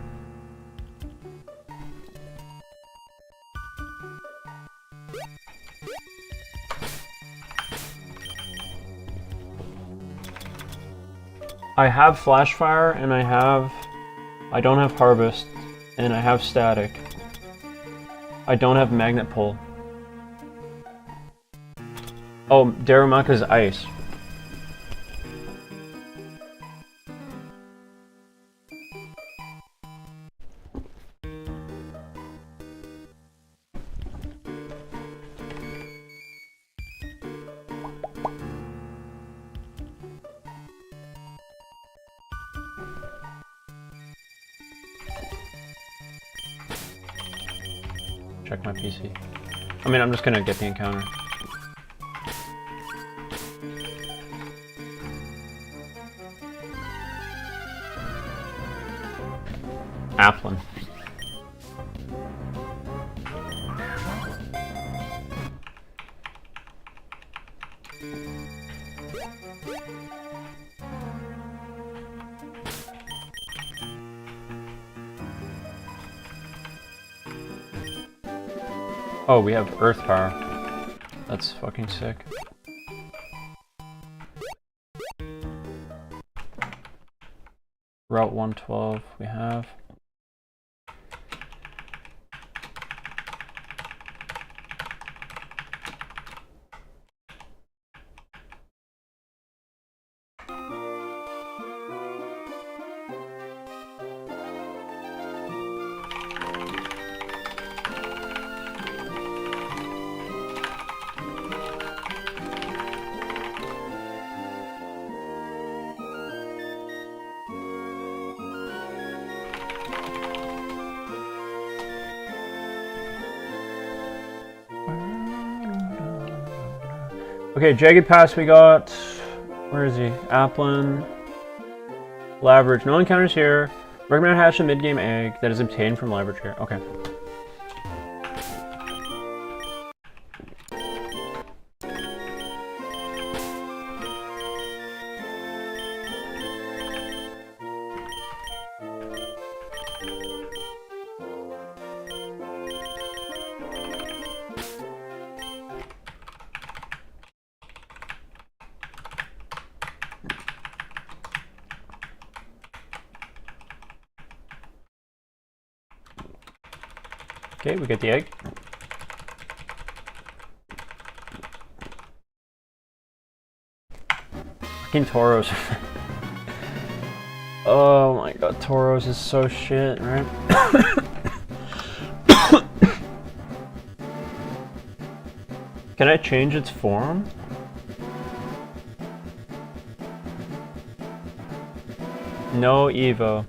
I have Flashfire, and I don't have Harvest, and I have Static. I don't have Magnet Pull. Oh, Darumaka's Ice. Check my PC. I mean, I'm just gonna get the encounter. Applin. Oh, we have Earth Power. That's fucking sick. Route 112 we have. Okay, Jagged Pass we got, where is he? Applin, Laverage, no encounters here. Recommend hatch a mid-game egg that is obtained from Laverage here. Okay. Okay, we get the egg. Fucking Tauros. Oh my god, Tauros is so shit, right? Can I change its form? No Evo.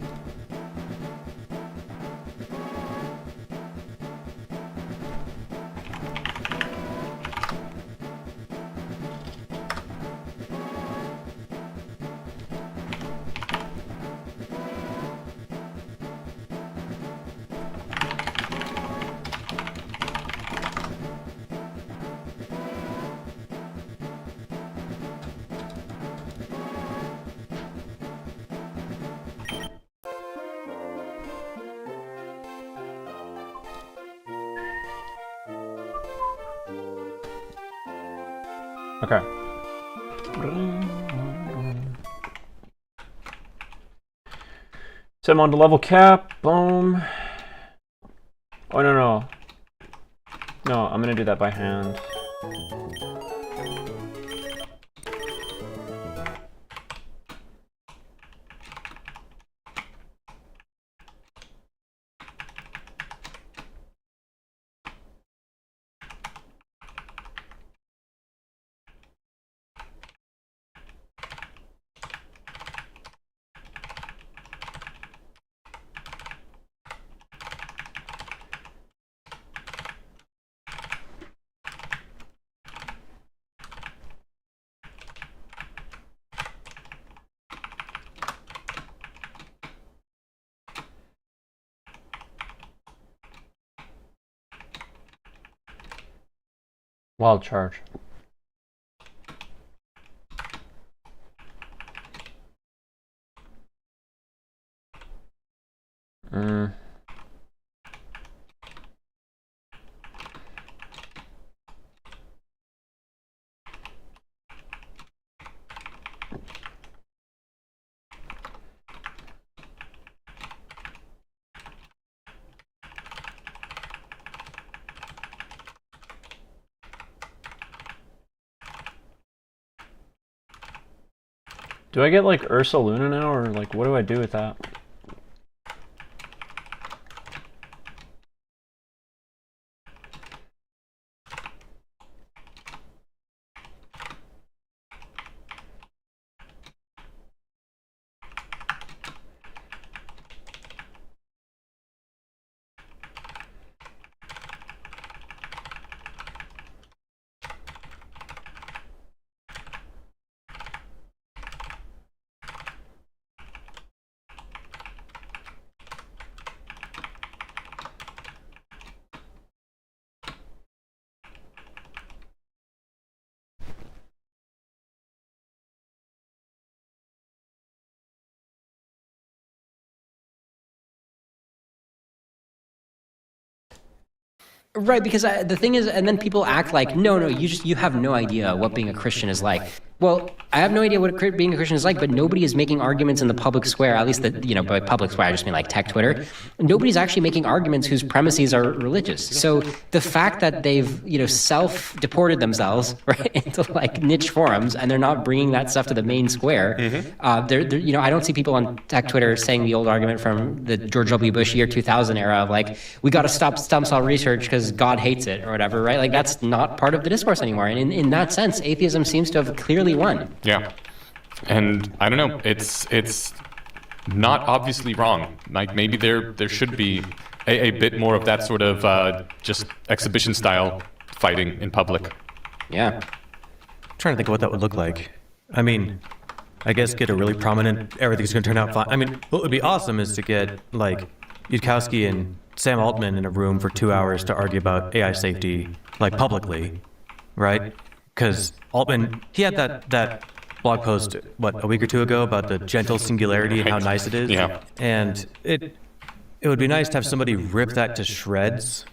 Okay. Set him on to level cap. Boom. Oh, no. No, I'm gonna do that by hand. Wild charge. Do I get like Ursa Luna now, or like what do I do with that?
Right, because the thing is, and then people act like, no, you have no idea what being a Christian is like. Well, I have no idea what being a Christian is like, but nobody is making arguments in the public square, at least by public square, I just mean like tech Twitter. Nobody's actually making arguments whose premises are religious. So the fact that they've, self-deported themselves, right, into like niche forums, and they're not bringing that stuff to the main square, I don't see people on tech Twitter saying the old argument from the George W. Bush year 2000 era of like, we got to stop stem cell research because God hates it or whatever, right? Like that's not part of the discourse anymore. And in that sense, atheism seems to have clearly won.
Yeah. And I don't know, it's not obviously wrong. Like maybe there should be a bit more of that sort of just exhibition style fighting in public.
Yeah.
I'm trying to think of what that would look like. I mean, I guess get a really prominent, everything's going to turn out fine. I mean, what would be awesome is to get like Yudkowsky and Sam Altman in a room for 2 hours to argue about AI safety, like publicly, right? Because Altman, he had that blog post, a week or two ago about the gentle singularity and how nice it is.
Yeah.
And it would be nice to have somebody rip that to shreds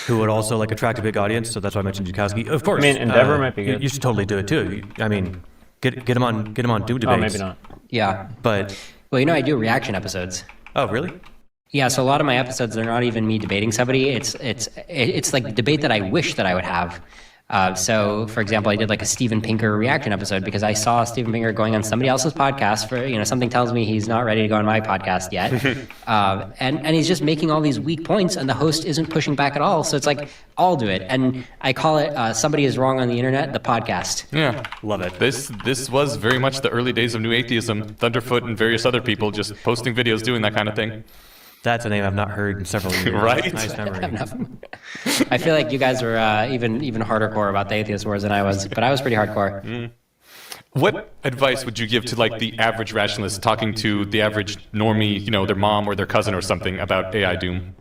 who would also like attract a big audience. So that's why I mentioned Yudkowsky. Of course.
I mean, Endeavor might be good.
You should totally do it too. I mean, get him on Doom debates.
Oh, maybe not.
Yeah.
But
well, I do reaction episodes.
Oh, really?
Yeah, so a lot of my episodes, they're not even me debating somebody. It's like the debate that I wish that I would have. So, for example, I did like a Steven Pinker reaction episode because I saw Steven Pinker going on somebody else's podcast for, something tells me he's not ready to go on my podcast yet. And he's just making all these weak points and the host isn't pushing back at all. So it's like, I'll do it. And I call it Somebody is Wrong on the Internet, the podcast.
Yeah, love it. This was very much the early days of New Atheism. Thunderfoot and various other people just posting videos doing that kind of thing.
That's a name I've not heard in several years.
Right?
Nice memory.
I feel like you guys were even harder core about the atheist wars than I was, but I was pretty hardcore.
Mm. What advice would you give to like the average rationalist talking to the average normie, their mom or their cousin or something about AI doom?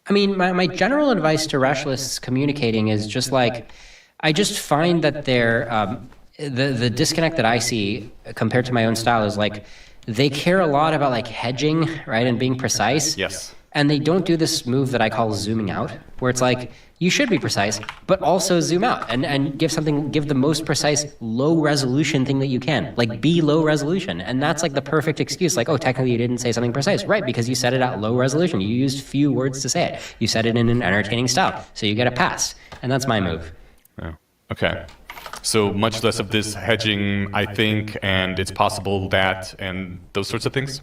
I mean, my general advice to rationalists communicating is just like, I just find that they're, the disconnect that I see compared to my own style is like, they care a lot about like hedging, right, and being precise.
Yes.
And they don't do this move that I call zooming out, where it's like, you should be precise, but also zoom out and give the most precise, low resolution thing that you can. Like be low resolution. And that's like the perfect excuse. Like, oh, technically you didn't say something precise. Right, because you said it at low resolution. You used few words to say it. You said it in an entertaining style. So you get a pass. And that's my move.
Oh, okay. So much less of this hedging, I think, and it's possible that, and those sorts of things?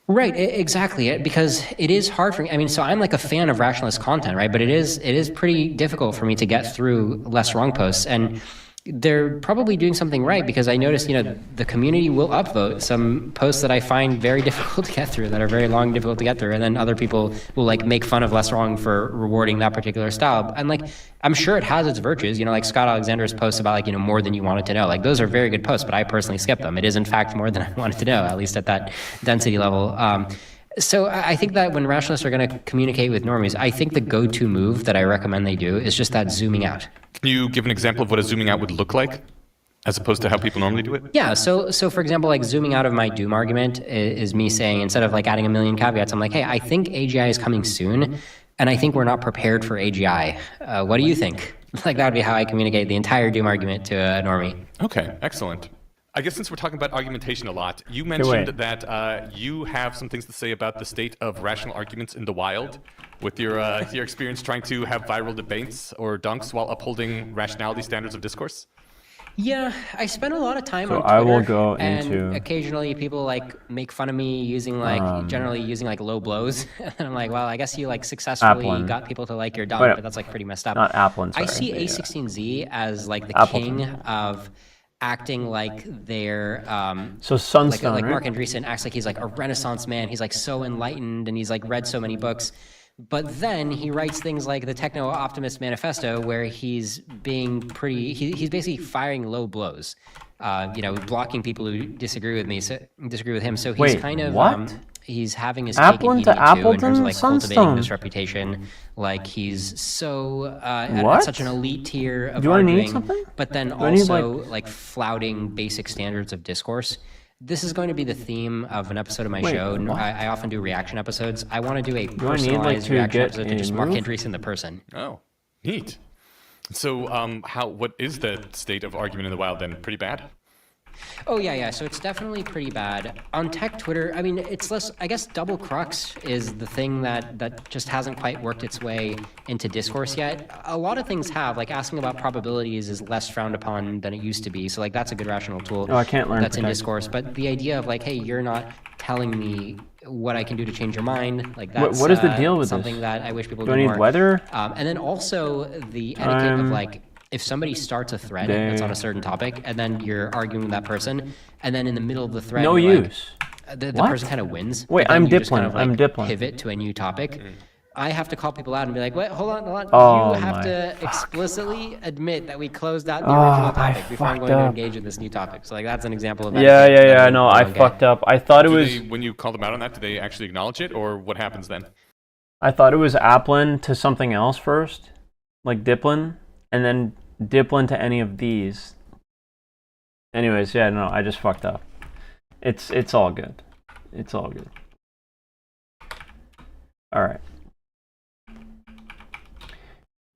Right, exactly. Because it is hard for me. I mean, so I'm like a fan of rationalist content, right? But it is pretty difficult for me to get through less wrong posts. And they're probably doing something right because I noticed, the community will upvote some posts that I find very difficult to get through, that are very long, difficult to get through. And then other people will like make fun of less wrong for rewarding that particular style. And like, I'm sure it has its virtues, like Scott Alexander's posts about like, more than you wanted to know. Like those are very good posts, but I personally skip them. It is in fact more than I wanted to know, at least at that density level. So I think that when rationalists are going to communicate with normies, I think the go-to move that I recommend they do is just that zooming out.
Can you give an example of what a zooming out would look like, as opposed to how people normally do it?
Yeah, so for example, like zooming out of my doom argument is me saying, instead of like adding a million caveats, I'm like, hey, I think AGI is coming soon, and I think we're not prepared for AGI. What do you think? Like that would be how I communicate the entire doom argument to a normie.
Okay, excellent. I guess since we're talking about argumentation a lot, you mentioned that you have some things to say about the state of rational arguments in the wild, with your experience trying to have viral debates or dunks while upholding rationality standards of discourse.
Yeah, I spend a lot of time on Twitter,
I will go
and
into...
occasionally people like make fun of me using like generally using like low blows, and I'm like, well, I guess you like successfully got people to like your dunk, but that's like pretty messed up.
Not Applin, sorry.
I see A16Z as like the king of acting like they're
so Sunstone,
like
right?
Mark Andreessen acts like he's like a Renaissance man. He's like so enlightened and he's like read so many books. But then he writes things like the Techno Optimist Manifesto, where he's being he's basically firing low blows, blocking people who disagree with him. So he's kind of he's having his cake and eating it too in terms of like cultivating this reputation. Like he's so at such an elite tier of arguing, but then also like flouting basic standards of discourse. This is going to be the theme of an episode of my show. I often do reaction episodes. I want to do a personalized reaction episode to just Mark Andreessen the person.
Oh. Neat. So, what is the state of argument in the wild then? Pretty bad?
Oh, yeah. So it's definitely pretty bad. On tech Twitter, I mean, it's less, I guess double crux is the thing that just hasn't quite worked its way into discourse yet. A lot of things have, like asking about probabilities is less frowned upon than it used to be. So like that's a good rational tool.
Oh, I can't learn
that's in discourse. But the idea of like, hey, you're not telling me what I can do to change your mind, like that's
what is the deal with
something
this?
that I wish people
do
do
I need
more.
weather?
And then also the etiquette of like, if somebody starts a thread that's on a certain topic, and then you're arguing with that person, and then in the middle of the thread,
No
you're
use.
like, the person kind of wins.
Wait,
but then
I'm
you just
Diplin.
kind of, like,
I'm Diplin.
pivot to a new topic. I have to call people out and be like, wait, hold on.
Oh,
you have
my
to explicitly admit that we closed out the original topic before I'm going to engage in this new topic. So like that's an example of that.
Yeah. No, I fucked up. I thought it was.
When you call them out on that, do they actually acknowledge it, or what happens then?
I thought it was Applin to something else first, like Diplin, and then Diplin to any of these. Anyways, yeah, no, I just fucked up. It's all good. It's all good. All right.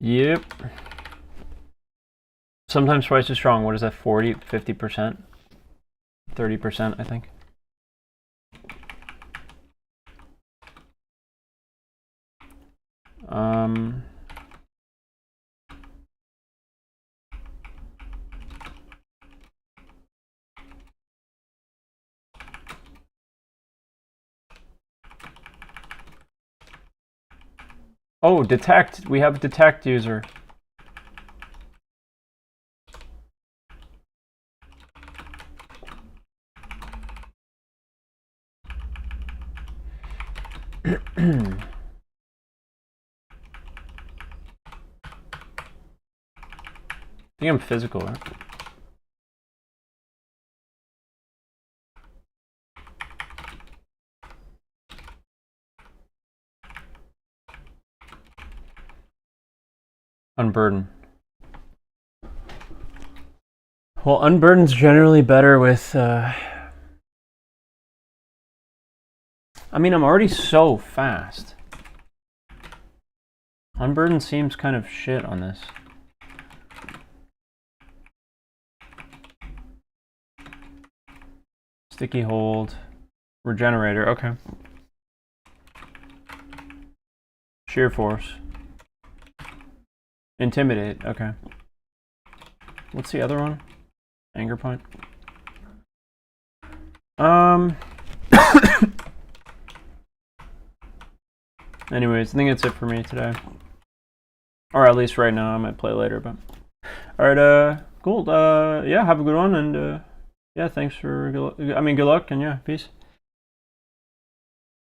Yep. Sometimes twice as strong. What is that? 40, 50%, 30%, I think. Oh, detect. We have detect user. I think I'm physical, right? Unburden. Well, unburden's generally better with, I mean, I'm already so fast. Unburden seems kind of shit on this. Sticky hold. Regenerator, okay. Sheer force. Intimidate, okay. What's the other one? Anger point. Anyways, I think that's it for me today. Or at least right now. I might play later, but alright, cool. Yeah, have a good one, and yeah, thanks for good luck, and yeah, peace.